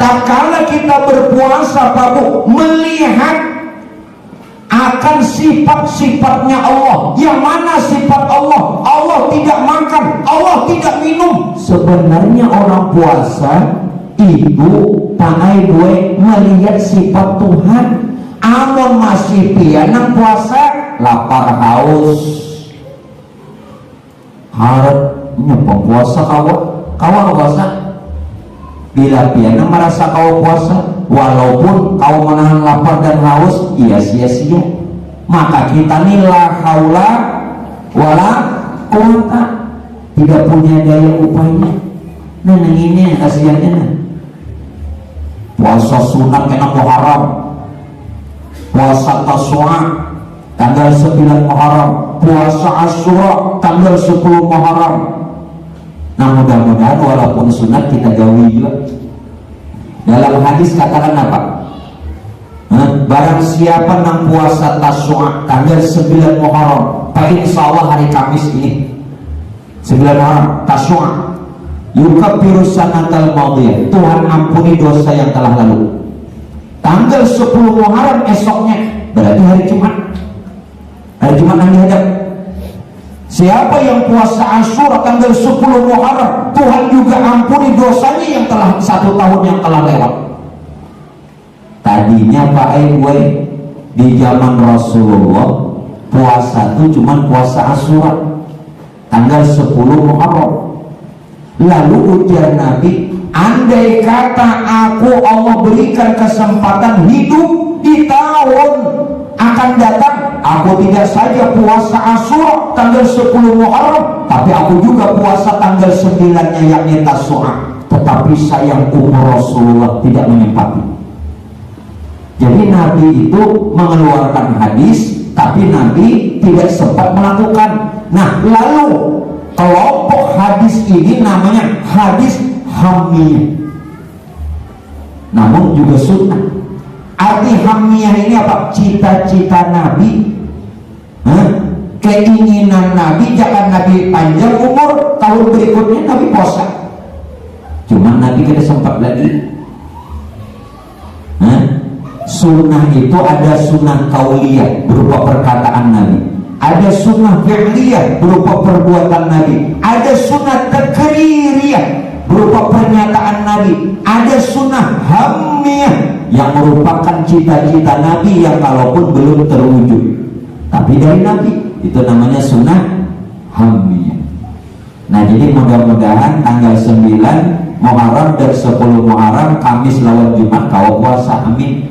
Speaker 1: Tak kala kita berpuasa Pak Bu, melihat akan sifat-sifatnya Allah. Yang mana sifat Allah? Allah tidak makan, Allah tidak minum. Sebenarnya orang puasa ibu tangai gue melihat sifat Tuhan. Amun masih pianang puasa, lapar haus, harap nyepong puasa kawan puasa. Bila pianang merasa kau puasa, walaupun kau menahan lapar dan haus, iya sia-sia. Maka kita nih la haula wala quwata, tidak punya daya upaya. Nah ini kasihannya. Nah. Puasa sunat kena Muharram, puasa Taswa tanggal 9 Muharram, puasa Asyura tanggal 10 Muharram. Nah mudah-mudahan walaupun sunat kita gawi juga. Dalam hadis katakan apa? Barang siapa nang puasa Tasyu'a tanggal 9 Muharram, Pak, insya Allah hari Kamis ini 9 Muharram Tasyu'a, yukaffiru sanatal madiyah, Tuhan ampuni dosa yang telah lalu. Tanggal 10 Muharram esoknya berarti hari Jumat. Hari Jumat yang dihadap. Siapa yang puasa Asyura tanggal 10 Muharram, Tuhan juga ampuni dosanya yang telah 1 tahun yang telah lewat. Tadinya Pak gue di zaman Rasulullah puasa itu cuma puasa Asyura tanggal 10 Muharram. Lalu ujar Nabi, andai kata aku Allah berikan kesempatan hidup di tahun akan datang, aku tidak saja puasa Asyura tanggal 10 Muharram, tapi aku juga puasa tanggal 9-nya yakni Tasyu'a. Tetapi sayang umur Rasulullah tidak menyempati. Jadi Nabi itu mengeluarkan hadis, tapi Nabi tidak sempat melakukan. Nah, lalu kelompok hadis ini namanya hadis hamiyah, namun juga sunnah. Arti hamiyah ini apa? Cita-cita Nabi, keinginan Nabi, jangan Nabi panjang umur, tahun berikutnya Nabi puasa. Cuma Nabi tidak sempat lagi. Sunnah itu ada sunnah kauliyah berupa perkataan Nabi, ada sunnah fi'liyah berupa perbuatan Nabi, ada sunnah takririyah berupa pernyataan Nabi, ada sunnah hamiyah yang merupakan cita-cita Nabi yang kalaupun belum terwujud tapi dari Nabi, itu namanya sunnah hamiyah. Nah jadi mudah-mudahan tanggal 9 Muharram dan 10 Muharram Kamis lawan Jumat kau puasa, amin.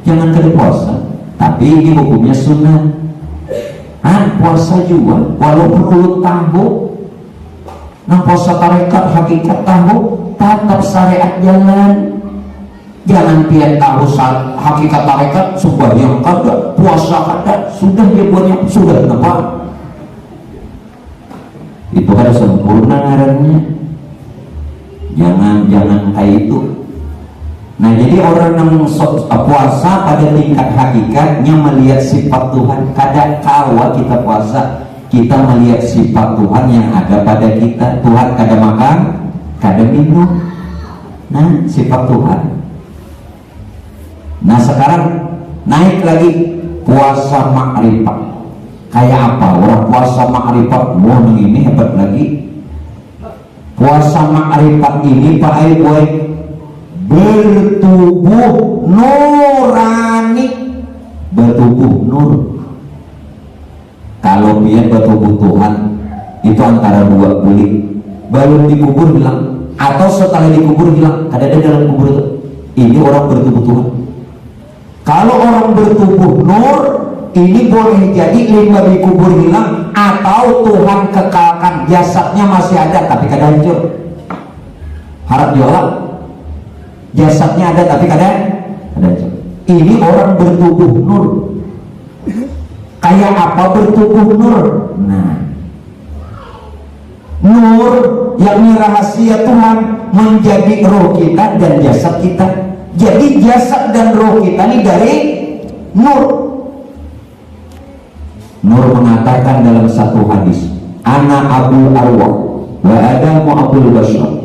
Speaker 1: Jangan kada puasa, tapi ini hukumnya sunnah. Puasa juga walaupun ulut tahu. Nah puasa tarekat hakikat tahu, tetap syariat jalan. Jangan pian tahu hakikat tarekat sembahyang kada, puasa kada, sudah dia buatnya sudah nampak. Itu kada sempurna ngarannya. Jangan kayak itu. Nah jadi orang yang puasa pada tingkat hakikatnya melihat sifat Tuhan. Kadang kawa kita puasa, kita melihat sifat Tuhan yang ada pada kita. Tuhan kada makan, kada minum. Nah sifat Tuhan. Nah sekarang naik lagi puasa makrifat. Kayak apa orang puasa makrifat? Wah ini hebat lagi. Puasa makrifat ini Pak Boy bertubuh nurani, bertubuh nur. Kalau biar bertubuh Tuhan itu antara dua kulit, baru dikubur hilang atau setelah dikubur hilang, ada dalam kubur itu. Ini orang bertubuh Tuhan. Kalau orang bertubuh nur ini boleh jadi lima dikubur hilang atau Tuhan kekalkan jasadnya masih ada tapi kada hancur. Harap jawab. Jasadnya ada tapi kadang ada. Ini orang bertubuh nur. Kayak apa bertubuh nur? Nah, nur yakni rahasia Tuhan menjadi roh kita dan jasad kita. Jadi jasad dan roh kita ini dari nur. Nur mengatakan dalam satu hadis, ana abul arwah wa adamu abul bashar.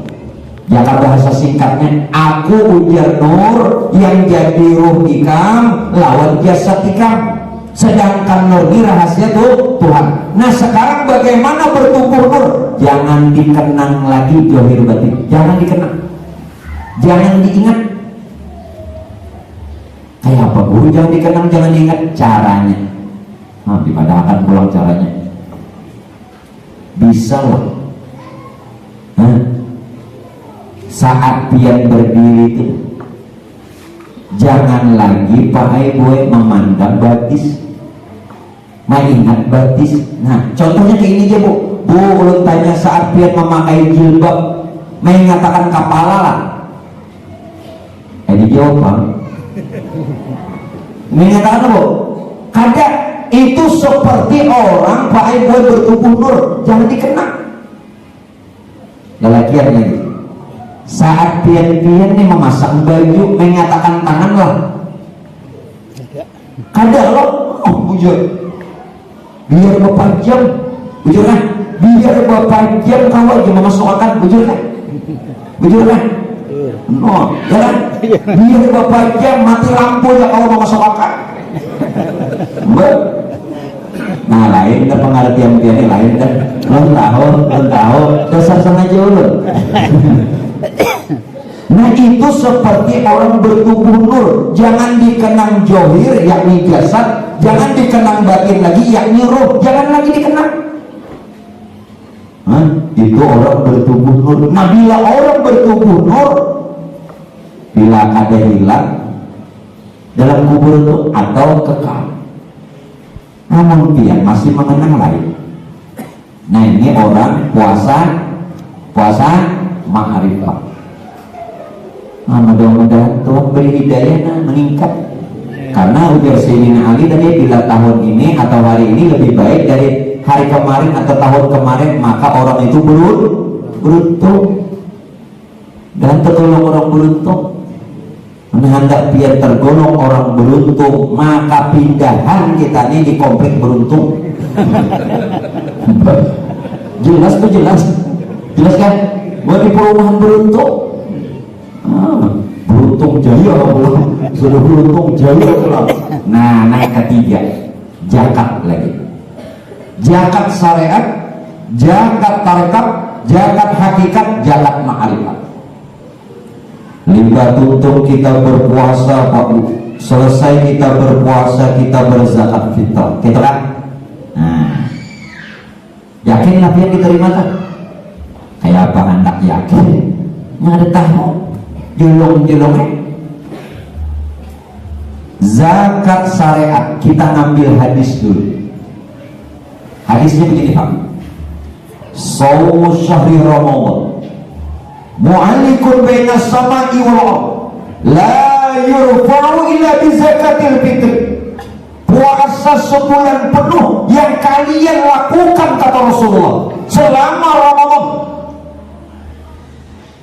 Speaker 1: Jaka bahasa singkatnya, aku ujar nur yang jadi ruh ikam lawan jasad ikam. Sedangkan nur ini rahasia tuh Tuhan. Nah sekarang bagaimana bertumbuh nur? Jangan dikenang lagi zahir batin. Jangan dikenang, jangan diingat. Kayak apa guru? Jangan dikenang, jangan diingat. Caranya dipadahkan pulang caranya. Bisa lah. Saat pian berdiri itu jangan lagi pakai boy memandang batis, mengingat batis. Nah contohnya kayak ini aja bu. Ulun tanya saat pian memakai jilbab mengatakan kepala lah, dijawab bang. Mengatakan apa bu? Kada itu seperti orang pakai buat bertubuh nur, jangan dikenang. Lelakian lagi saat pian-pian nih memasang baju menyatakan tangan lah kadang lo bujur biar bapak jam bujur kan biar bapak jam kawal aja memasukkan bujur kan no ya kan biar bapak jam mati lampu ya kau memasukkan nah lain dah pengertian pian lain dah belum tahu dasar sengaja ulun. Nah itu seperti orang bertubuh nur, jangan dikenang johir yakni jasad, jangan dikenang batin lagi yakni roh, jangan lagi dikenang. Itu orang bertubuh nur. Nah bila orang bertubuh nur, bila ada hilang dalam kubur itu atau kekal, namun dia masih mengenang lain. Nah ini orang puasa ma'rifah. Nah, mudah-mudahan Tuhan beri hidayah meningkat. Karena ujar Sayyidina Ali tadi bila tahun ini atau hari ini lebih baik dari hari kemarin atau tahun kemarin, maka orang itu beruntung dan tergolong orang beruntung. Hendak biar tergolong orang beruntung, maka pindahan kita ini di komplek beruntung. Jelas tuh jelas kan? Buat di perumahan beruntung. Beruntung jaya sudah beruntung jaya pulang. Nah naik ketiga zakat lagi, zakat syariat, zakat tarekat, zakat hakikat, zakat ma'rifat. Libat untung kita berpuasa Pak Bu, selesai kita berpuasa kita berzakat fitrah, gitu kan? Nah yakin apa yang diterima kan? Kayak apa hendak yakin? Nggak ada tahu jelong-jelongnya. Zakat syariat kita ngambil hadis dulu. Hadisnya begini Pak, Shaumu syahri Ramadan mu'allikun baina sama'i wal ardh la yurfa'u illa bi zakatil fitr. Puasa sebulan penuh yang kalian lakukan kata Rasulullah selama Ramadan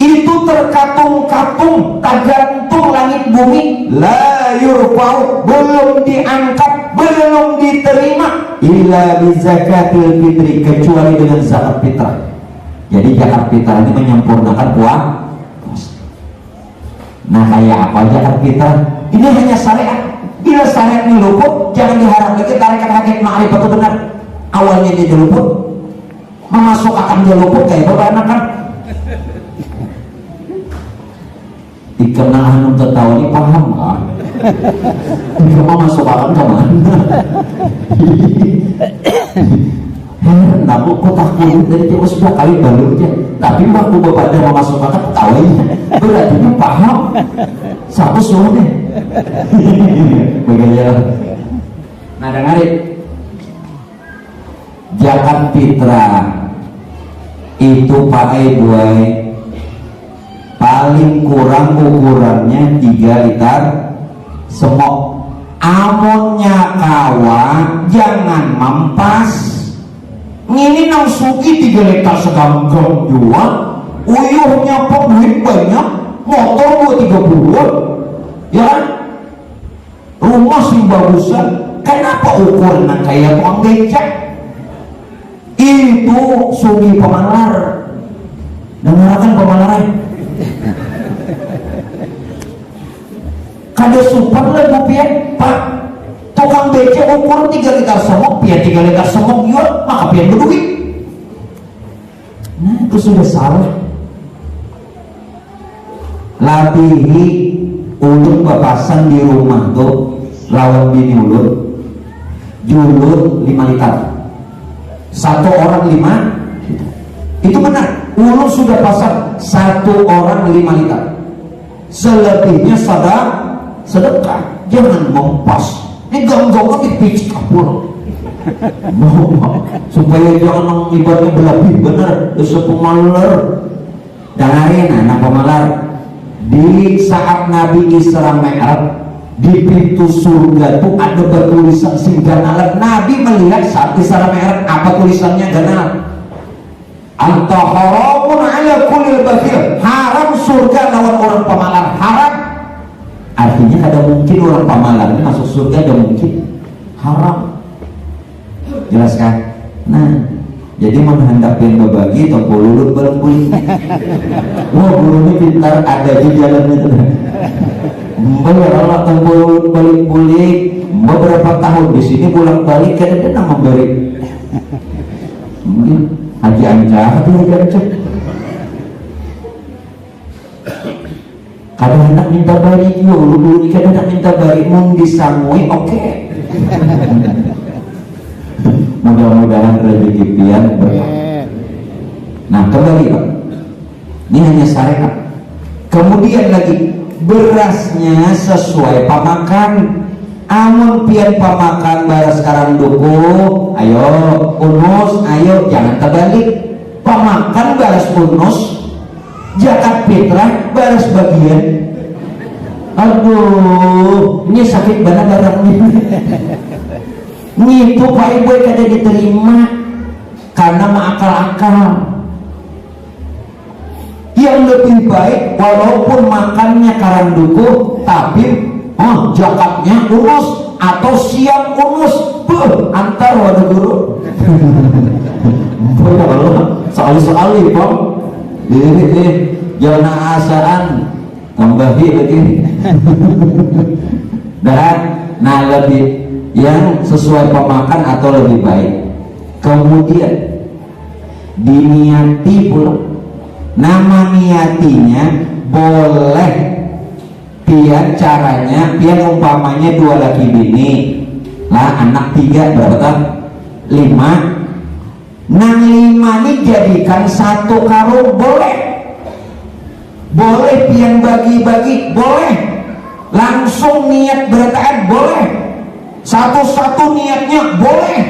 Speaker 1: itu terkatung-katung, tergantung langit bumi, la yurfa'u, belum diangkat, belum diterima illa bi zakatil fitri, kecuali dengan zakat fitrah. Jadi zakat fitrah ini menyempurnakan puasa. Nah kayak apa zakat fitrah? Ini hanya syariat. Bila syariat ini luput, jangan diharap lagi tarekat hakikat ma'rifat itu benar. Awalnya dia luput, memasuk akan dia luput kayak berbana kan? Dikenahan untuk tahu ini paham kan? Cuma masuk akan kemana? Namun kok takut dari dia sudah kali baru aja. Tapi waktu bapaknya mau masuk akan tahu ini berarti dia paham. Satu soalnya. Bagaimana? Nah dengarin, zakat fitrah itu pakai buai paling kurang ukurannya 3 liter semok. Amonnya kawan jangan mampas ngini nang suki 3 liter segamgam jual uyuhnya pembuat banyak motor buat 30 ya kan, rumah sih bagusan. Kenapa ukuran kayak tukang becak itu sugi pemalar dengarkan pemalaran kada super lah bu pian Pak, tukang becak ukur 3 liter semok pian 3 liter semok jual maka pian berduit. Nah itu sudah salah. Latihi untuk papasan di rumah tuh lawan bini ulun julur 5 liter, 1 orang 5 itu benar. Ulun sudah pasang 1 orang 5 liter, selebihnya sedekah. Jangan mempas ini ganggu dipicik kapur supaya jangan ibaratnya berlebih bener sepemalar. Dengarin anak pemalar, di saat Nabi Isra Mi'raj di pintu surga tuh ada bertulisan sing ganalan. Nabi melihat saat Isra Mi'raj, apa tulisannya ganalan? Anta haramun ala kulil bakhil, haram surga lawan orang pemalar, haram. Artinya ada mungkin orang pemalar ini masuk surga, ada mungkin, haram. Jelas kan? Nah, jadi menghadapi yang berbagi toko lulut belum-belum. Wah, gurunya pintar, ada di jalannya tuh. Mbak toko lulut balik-balik beberapa tahun di sini bolak-balik kadang-kadang memberi. Mungkin Haji Anca, kadang hendak minta bari juga, ulu-ulu kadang hendak minta bari, mau disangui, oke. Mudah-mudahan rezeki pian berkah. Nah, kembali Pak, ini hanya syariat. Kemudian lagi berasnya sesuai pamakan. Amun pian pamakan baras sekarang duku, ayo unus, ayo jangan terbalik. Pamakan baras unus, zakat fitrah baras bagian. Aduh, ini sakit banget barangnya. Itu Pak Ibu kada diterima karena mengakal-akal. Yang lebih baik walaupun makannya karang duku, tapi zakatnya unus atau siap unus. Antar waduh guru. Soal-soal Pak. Jangan asaan tambahi lagi. Dan nah lebih yang sesuai pemakan atau lebih baik. Kemudian diniati pula. Nama niatinya boleh pian caranya, pian umpamanya 2 laki bini lah, anak 3 berapa tak? 5. Nang 5 ini jadikan 1 karung, boleh. Boleh pian bagi-bagi, boleh. Langsung niat berataan, boleh. Satu-satu niatnya boleh.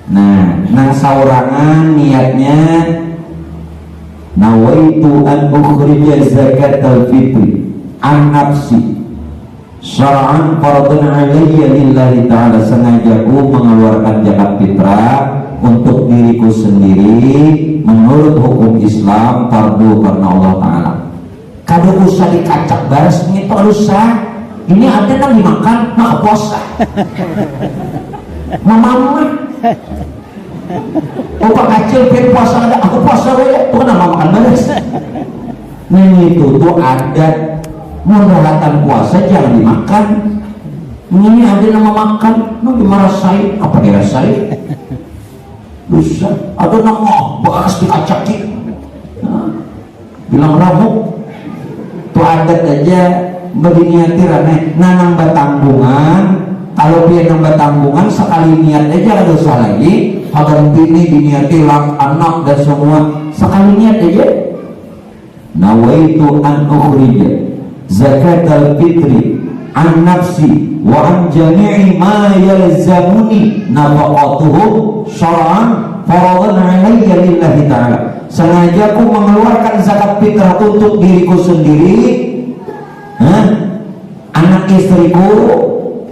Speaker 1: Nah, nang saurangan niatnya nawaitu an ukhrija zakatal fitri an nafsi syara'an fardun alayya lillahi ta'ala, sengajaku mengeluarkan zakat fitrah untuk diriku sendiri menurut hukum Islam, fardu karena Allah Ta'ala. Kada usah dikacak baras ini, tak usah. Ini ada yang dimakan, maka puasa. Mama opa kecil pengen puasa, ada aku puasa ya, tuh nama makan baras. Nah itu tuh adat menolakkan puasa jangan dimakan. Ini ada nama makan, mau dimarasai, apa dirasai? Bisa, ada nama baras dikacaki. Nah, bilang ramuk, tuh adat aja begini tirane nanang batambungan. Kalau dia nambah tanggungan sekali niat aja ada usah lagi. Agar ini diniati lang anak dan semua sekali niat aja. Nawaitu an ukhrija zakatal fitri an nafsi wa an jami'i ma yalzamuni nafaqatuhu syar'an faradan alayya lillahi ta'ala. Sengaja aku mengeluarkan zakat fitrah untuk diriku sendiri, anak istriku,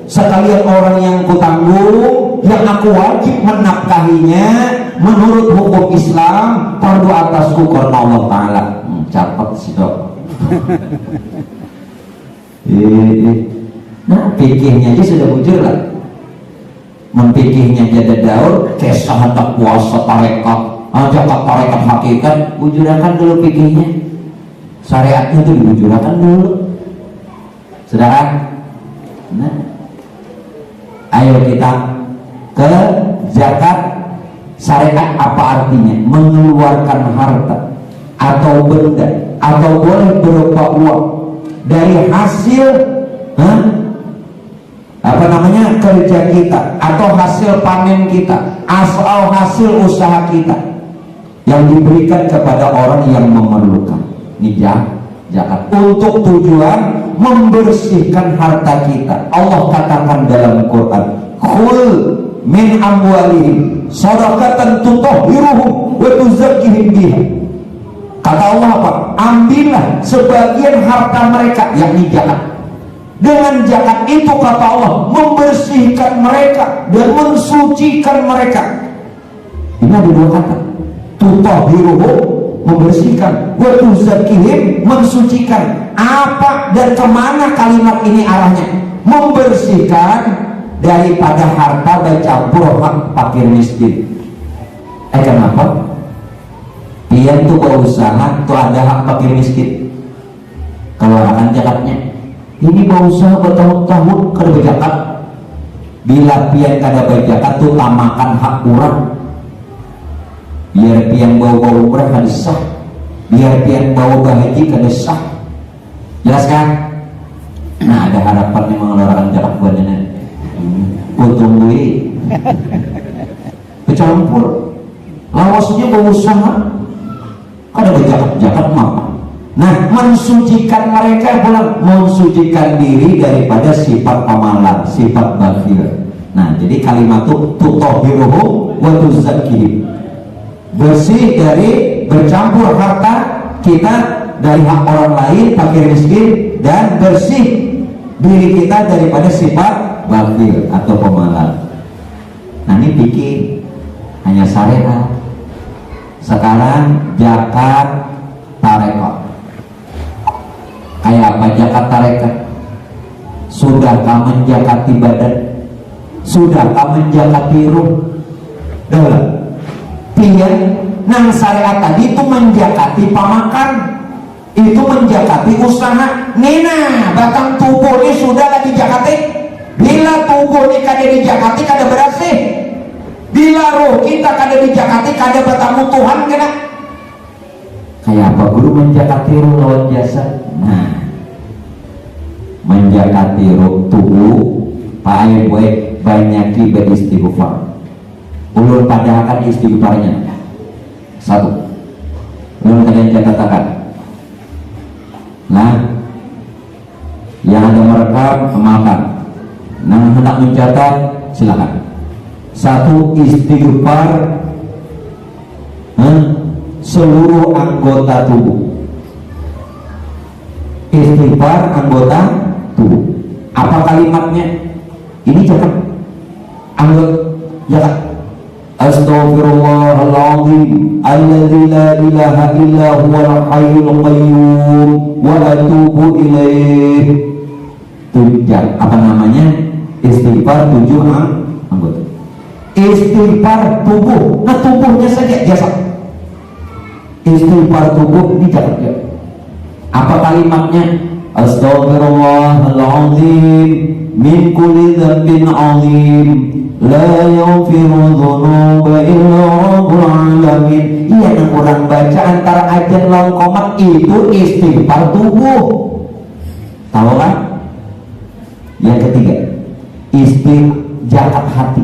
Speaker 1: sekalian orang yang kutanggung, yang aku wajib menafkahinya menurut hukum Islam, fardu atasku karena Allah Ta'ala. Catat sih dok. Nah pikirnya aja sudah bujur lah. Mempikirnya jadi daur kisah hendak puasa tarekat, zakat tarekat hakikat, bujurakan dulu pikirnya. Syariatnya itu dibujurakan dulu. Saudara, nah ayo kita ke zakat syariat. Apa artinya? Mengeluarkan harta atau benda atau boleh berupa uang dari hasil kerja kita atau hasil panen kita, asal hasil usaha kita yang diberikan kepada orang yang memerlukan. Ini zakat untuk tujuan membersihkan harta kita. Allah katakan dalam Quran, khul min amwalihim shadaqatan tutahhiruhum wa tuzakkihim biha. Kata Allah apa? Ambillah sebagian harta mereka, yakni zakat. Dengan zakat itu kata Allah membersihkan mereka dan mensucikan mereka. Ini ada dua kata, tutahhiruhum membersihkan, wa tuzakkihim mensucikan. Apa dan kemana kalimat ini arahnya? Membersihkan daripada harta bercampur hak fakir miskin. Kenapa? Pian tuh berusaha tuh ada hak fakir miskin. Kalau akan zakatnya, ini berusaha bertahun-tahun kada berzakat. Bila pian kada berzakat tuh tamakan hak orang. Biar pian bawa umrah kada sah, biar pian bawa haji kada sah. Jelas kan? Nah, ada harapan yang mengeluarkan zakat buatnya. Untung duit. Bercampur. Lawasnya berusaha kada berzakat mah. Nah, mensucikan mereka pula, mensucikan diri daripada sifat pemalas, sifat bakhil. Nah, jadi kalimat itu tutahhiruhum wa tuzakkihim. Bersih dari bercampur harta kita dari hak orang lain, fakir miskin, dan bersih diri kita daripada sifat bakhil atau pemalas. Nah, ini pikir hanya syariat. Sekarang zakat tarekah. Kayak apa zakat tarekah? Sudahkah menjakati badan? Sudahkah menjakati ruh? Dah. Pian nang syariat tadi itu menjakati pamakan, itu menjakati usaha. Nina batang tubuh ini sudah lagi jakati. Bila tubuh ini kada dijakati kada berhasil. Bila roh kita kada dijakati kada bertemu Tuhan kena. Kayak apa guru menjakati roh lawan jasad? Nah, menjakati roh tubuh pakai baik banyaki beristighfar. Ulun padahkan istighfarnya. Satu, ulun kalian katakan. Nah, yang ada merekam amalkan. Nah, hendak mencatat silakan. Satu, istighfar seluruh anggota tubuh. Istighfar anggota tubuh. Apa kalimatnya? Ini cakap anggota zakat. Astaghfirullahaladzim alladzi la ilaha illa huwal hayyul qayyum wa atubu ilaih. Tujuh, apa namanya? Istighfar 7 anggota. Istighfar tubuh, nah tubuhnya saja jasad. Istighfar tubuh ini jasad ya. Apa kalimatnya? Astaghfirullahaladzim min kulli dzambin azim la yaghfiru dzunuba illa rabbul alamin. Iya, yang orang baca antara ajan lawan komat itu istighfar tubuh. Tahu kan? Yang ketiga, zakat hati.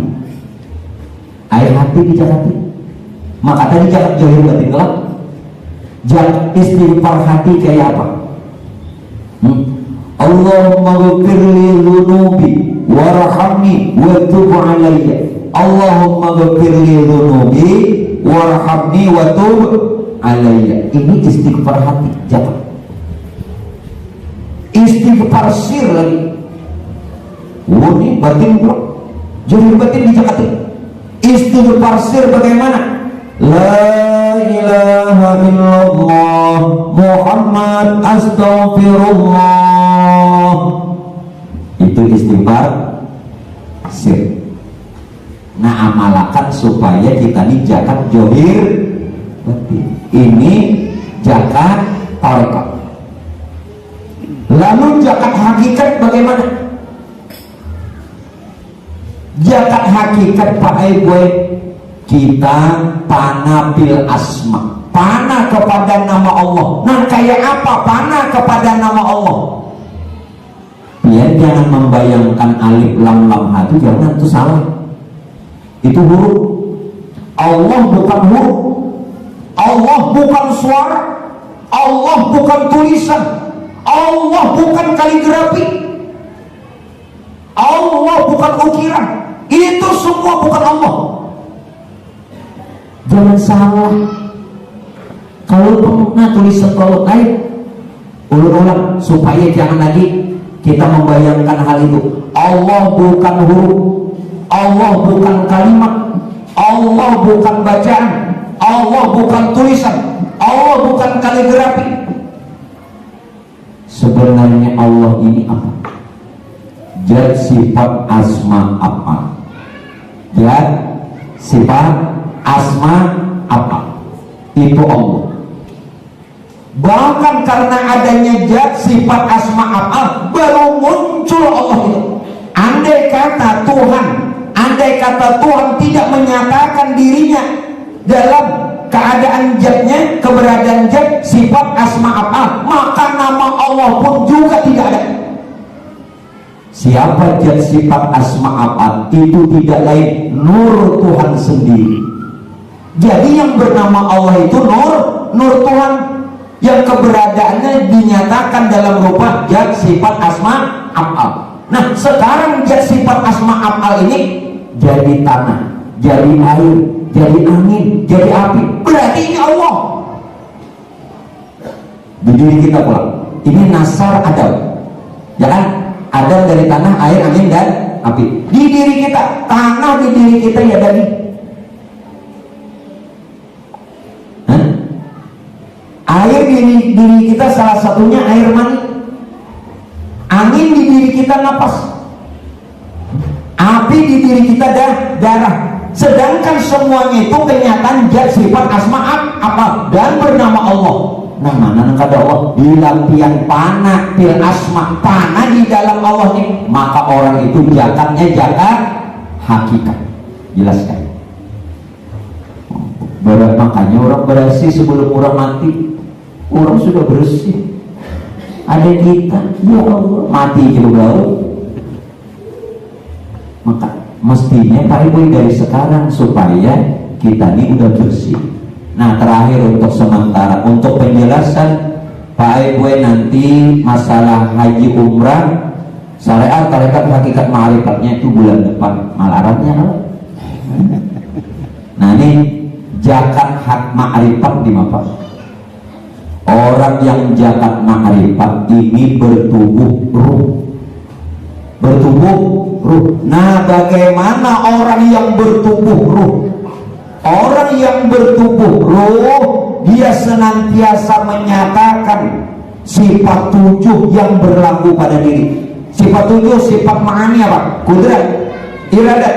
Speaker 1: Air hati dijakati. Maka tadi zakat zahir batin kelak. Zakat istighfar hati kayak apa? Allahumma ghfirli dzunubi warhamni wa tub alayya. Allahumma ghfirli dzunubi warhamni wa tub alayya. Ini istighfar hati, zakat. Istighfar sir lagi. Ini batin pula. Zahir batin dijakati. Istighfar sir bagaimana? La ilaha illallah Muhammad astaghfirullah. Itu istighfar sir. Nah, amalakan supaya kita ini zakat zahir batin. Ini zakat tarekah. Lalu zakat hakikat bagaimana? Zakat hakikat pakai gue kita panah bil asma, panah kepada nama Allah. Nah, kayak apa panah kepada nama Allah? Biar jangan membayangkan alif lam lam hatu, jangan, itu salah. Itu huruf. Allah bukan huruf. Allah bukan suara. Allah bukan tulisan. Allah bukan kaligrafi. Allah bukan ukiran. Itu semua bukan Allah. Jangan salah. Kalau pernah tulisan kalau lain ulang-ulang supaya jangan lagi kita membayangkan hal itu. Allah bukan huruf, Allah bukan kalimat, Allah bukan bacaan, Allah bukan tulisan, Allah bukan kaligrafi. Sebenarnya Allah ini apa? Zat, sifat, asma, apa? Zat, sifat, asma, apa? Itu Allah. Bahkan karena adanya zat, sifat, asma, apa, baru muncul Allah itu. Andai kata Tuhan tidak menyatakan dirinya dalam keadaan zatnya, keberadaan zat, sifat, asma, apa, maka nama Allah pun juga tidak ada. Siapa zat, sifat, asma, apa? Itu tidak lain nur Tuhan sendiri. Jadi yang bernama Allah itu nur Tuhan, yang keberadaannya dinyatakan dalam rupa zat, sifat, asma, af'al. Nah, sekarang zat, sifat, asma, af'al ini jadi tanah, jadi air, jadi angin, jadi api. Berarti ini Allah. Di diri kita pulang. Ini nasar Adam. Ya kan? Adam dari tanah, air, angin, dan api. Di diri kita, tanah di diri kita ya daging. Air di diri kita salah satunya air mani. Angin di diri kita napas. Api di diri kita darah. Sedangkan semuanya itu kenyataan zat, sifat, asma, apa, dan bernama Allah. Nah, mana ada Allah? Di lampian panah, fil asma, panah di dalam Allah ini. Maka orang itu jakatnya jakat hakikat. Jelaskan. Makanya orang bersih sebelum orang mati. Orang sudah bersih. Ada kita, ya Allah, mati juga. Maka mestinya Pak Ibu dari sekarang supaya kita ini udah bersih. Nah, terakhir untuk sementara, untuk penjelasan Pak Ibu nanti masalah haji umrah syariat tarekat hakikat ma'rifatnya itu bulan depan. Malarabnya apa? Nah, ini zakat hak ma'rifat di mana? Orang yang zakat ma'rifat ini bertubuh ruh. Nah, bagaimana orang yang bertubuh ruh? Orang yang bertubuh ruh, dia senantiasa menyatakan sifat 7 yang berlaku pada diri. Sifat 7, sifat ma'ani apa? Kudrat, iradat,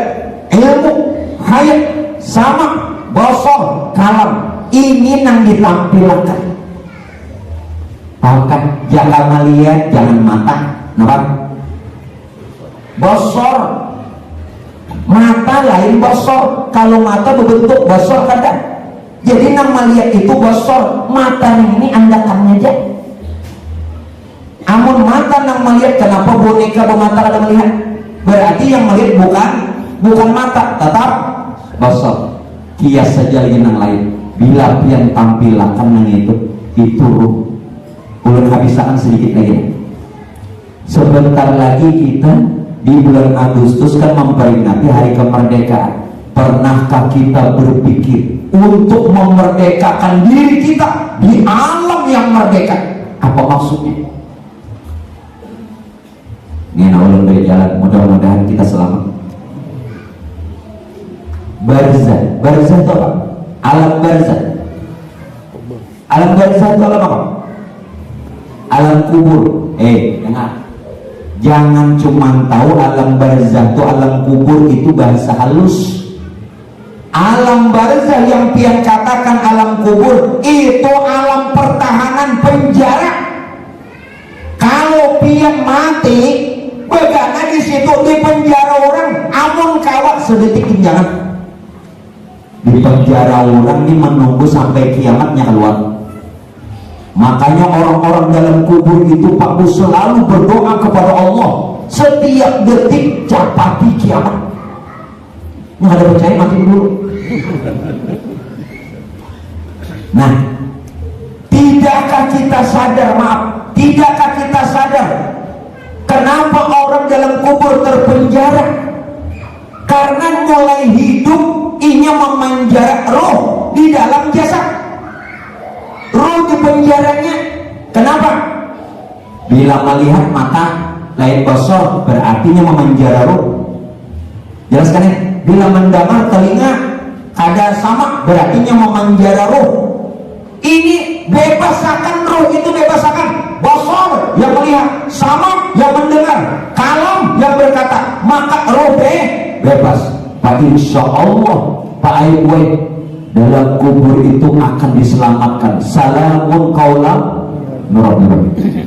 Speaker 1: ilmu, hayat, sama, basar, kalam. Ini yang ditampilkan. Bahkan jangan melihat, jangan mata. Nampak? Basar, mata lain basar. Kalau mata berbentuk basar kadang. Jadi yang melihat itu basar. Mata ini andakannya aja. Amun mata yang melihat, kenapa boneka bermata ada melihat? Berarti yang melihat bukan mata, tetap basar. Kias saja yang lain. Bila pian tampilakan yang itu ruh. Ulun habiskan sedikit lagi. Sebentar lagi kita di bulan Agustus kan memperingati hari kemerdekaan. Pernahkah kita berpikir untuk memerdekakan diri kita di alam yang merdeka? Apa maksudnya? Ini ulun berjalan, mudah-mudahan kita selamat. Barzah itu apa? Alam barzah. Alam barzah itu apa? Alam kubur. Dengar. Jangan cuma tahu alam barzah itu, alam kubur itu bahasa halus. Alam barzah yang pian katakan alam kubur itu alam pertahanan penjara. Kalau pian mati, bagaimana di situ di penjara orang, amun kawat sedetik jangan. Di penjara orang ini menunggu sampai kiamatnya keluar. Makanya orang-orang dalam kubur itu Pak Bu selalu berdoa kepada Allah setiap detik capati kiamat. Yang ada percaya mati dulu. Nah, tidakkah kita sadar kenapa orang dalam kubur terpenjara? Karena mulai hidup ingin memenjara roh di dalam jasad. Roh di penjaranya. Kenapa? Bila melihat mata lain basar berartinya memanjara roh. Jelaskan ya, bila mendengar telinga ada sama berartinya memanjara roh. Ini bebasakan roh, itu bebasakan. Basar yang melihat, sama yang mendengar, kalam yang berkata, maka roh bebas. Pak insya Allah Pak Ayub dalam kubur itu akan diselamatkan. Salamun qaulam nur.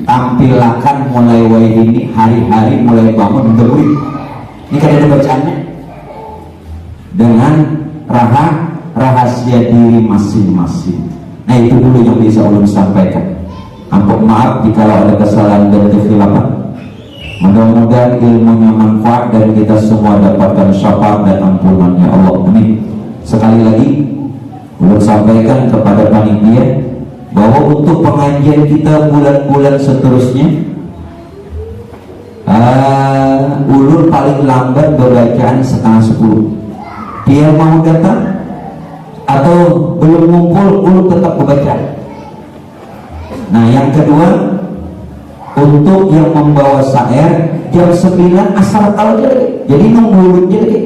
Speaker 1: Tampilakan mulai ini hari-hari mulai bangun demi. Ini kan ada bacaannya dengan rahasia diri masing-masing. Nah itu dulu yang bisa ulun sampaikan. Ampun maaf jika ada kesalahan dan kekhilafan. Mudah-mudahan ilmunya manfaat dan kita semua dapatkan syafaat dan ampunannya Allah. Amin. Sekali lagi ulun sampaikan kepada panitia bahwa untuk pengajian kita bulan-bulan seterusnya, ulun paling lambat bacaan 9:30. Dia mau datang atau belum ngumpul, ulun tetap membaca. Nah yang kedua, untuk yang membawa syair jam 9 asrakal aja lagi. Jadi nunggu ulun aja lagi.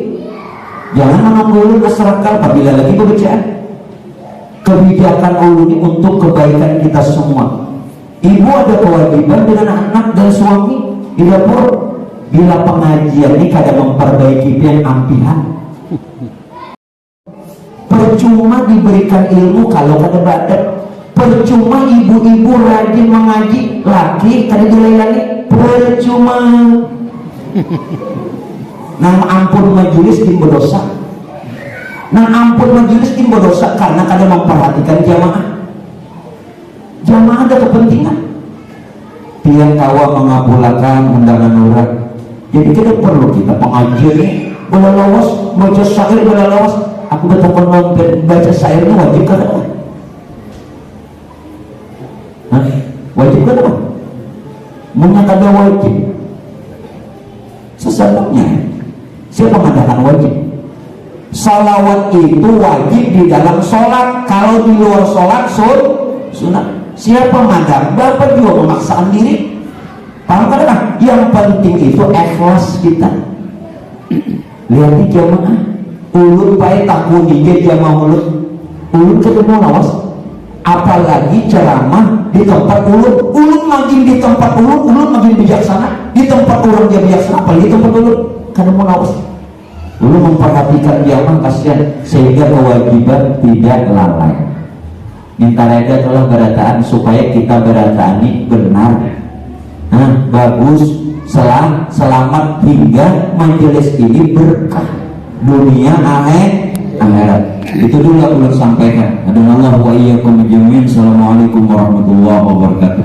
Speaker 1: Jangan menunggu ulun asrakal apabila lagi pembacaan. Kebijakan ulun ini untuk kebaikan kita semua. Ibu ada kewajiban dengan anak dan suami di dapur. Bila pengajian ini kadang memperbaiki pian ampihan. Percuma diberikan ilmu kalau kada badat. Percuma ibu-ibu rajin mengaji, laki kada dilayani, percuma. Nang ampun majelis timbo dosa. Nang ampun majelis timbo dosa karena kada memperhatikan jamaah. Jamaah ada kepentingan. Dia kawa mengabulkan undangan orang. Jadi tidak perlu kita pengajian ini bola lawas, baca syair bola lawas. Aku bertakon baca syairnya wajib kan? Wajib kan apa? Menyatakan wajib. Sesungguhnya siapa mengatakan wajib? Salawat itu wajib di dalam sholat. Kalau di luar sholat sunat. Siapa madhab? Bapak juga memaksakan diri. Paham kan? Yang penting itu ikhlas kita. Lihat di jamaah. Ulun baik takut di jamaah ulun ketemu lawas. Apalagi ceramah di tempat ulun makin di tempat ulun makin bijaksana. Di tempat orang dia bijaksana, apalagi di tempat ulun ketemu lawas. Ulun memperhatikan jamaah kasihan sehingga kewajiban tidak lalai. Minta reda telah berataan supaya kita berataan ini benar. Nah, bagus, selamat hingga majelis ini berkah dunia akhirat. Itu dulu yang ulun sampaikan. Adallahu wa iyyakum jami'an. Assalamualaikum warahmatullahi wabarakatuh.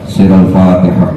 Speaker 1: Surah Al-Fatihah.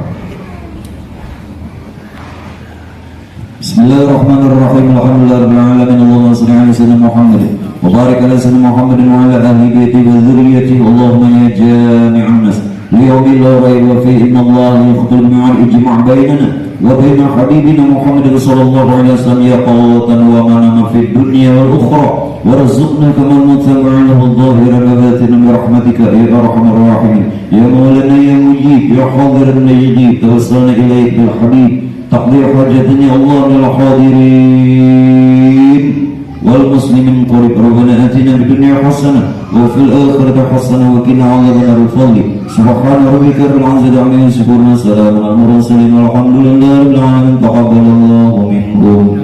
Speaker 1: Bismillahirrahmanirrahim. Alhamdulillahirabbil alamin. Allahumma shalli ala sayyidina Muhammad wa barik ala sayyidina Muhammad wa ala ahli baitihi wa dzurriyyatihi. Allahumma ya jami'an nas liyawmin la rayba fihi inna Allaha yaqtul mi'ad ijma' bainana wa baina habibina Muhammadin sallallahu alaihi wasallam ya qawatan wa manama fid dunya wal ukhra warzuqna kama muttaba'ahu dhahiran wa batinan bi rahmatika ya arhamar rahimin ya maulana ya mujib ya hadiran najib tawassalna ilaik bil habib taqdir hajatana Allah lil hadirin wal muslimin qarib rabbana atina fid dunya hasanah wa fil akhirati hasanah wa qina adzaban nar. Subhana rabbika rabbil izzati amma yasifun wa salamun alal mursalin walhamdulillahi rabbil alamin. Taqabbalallahu minkum.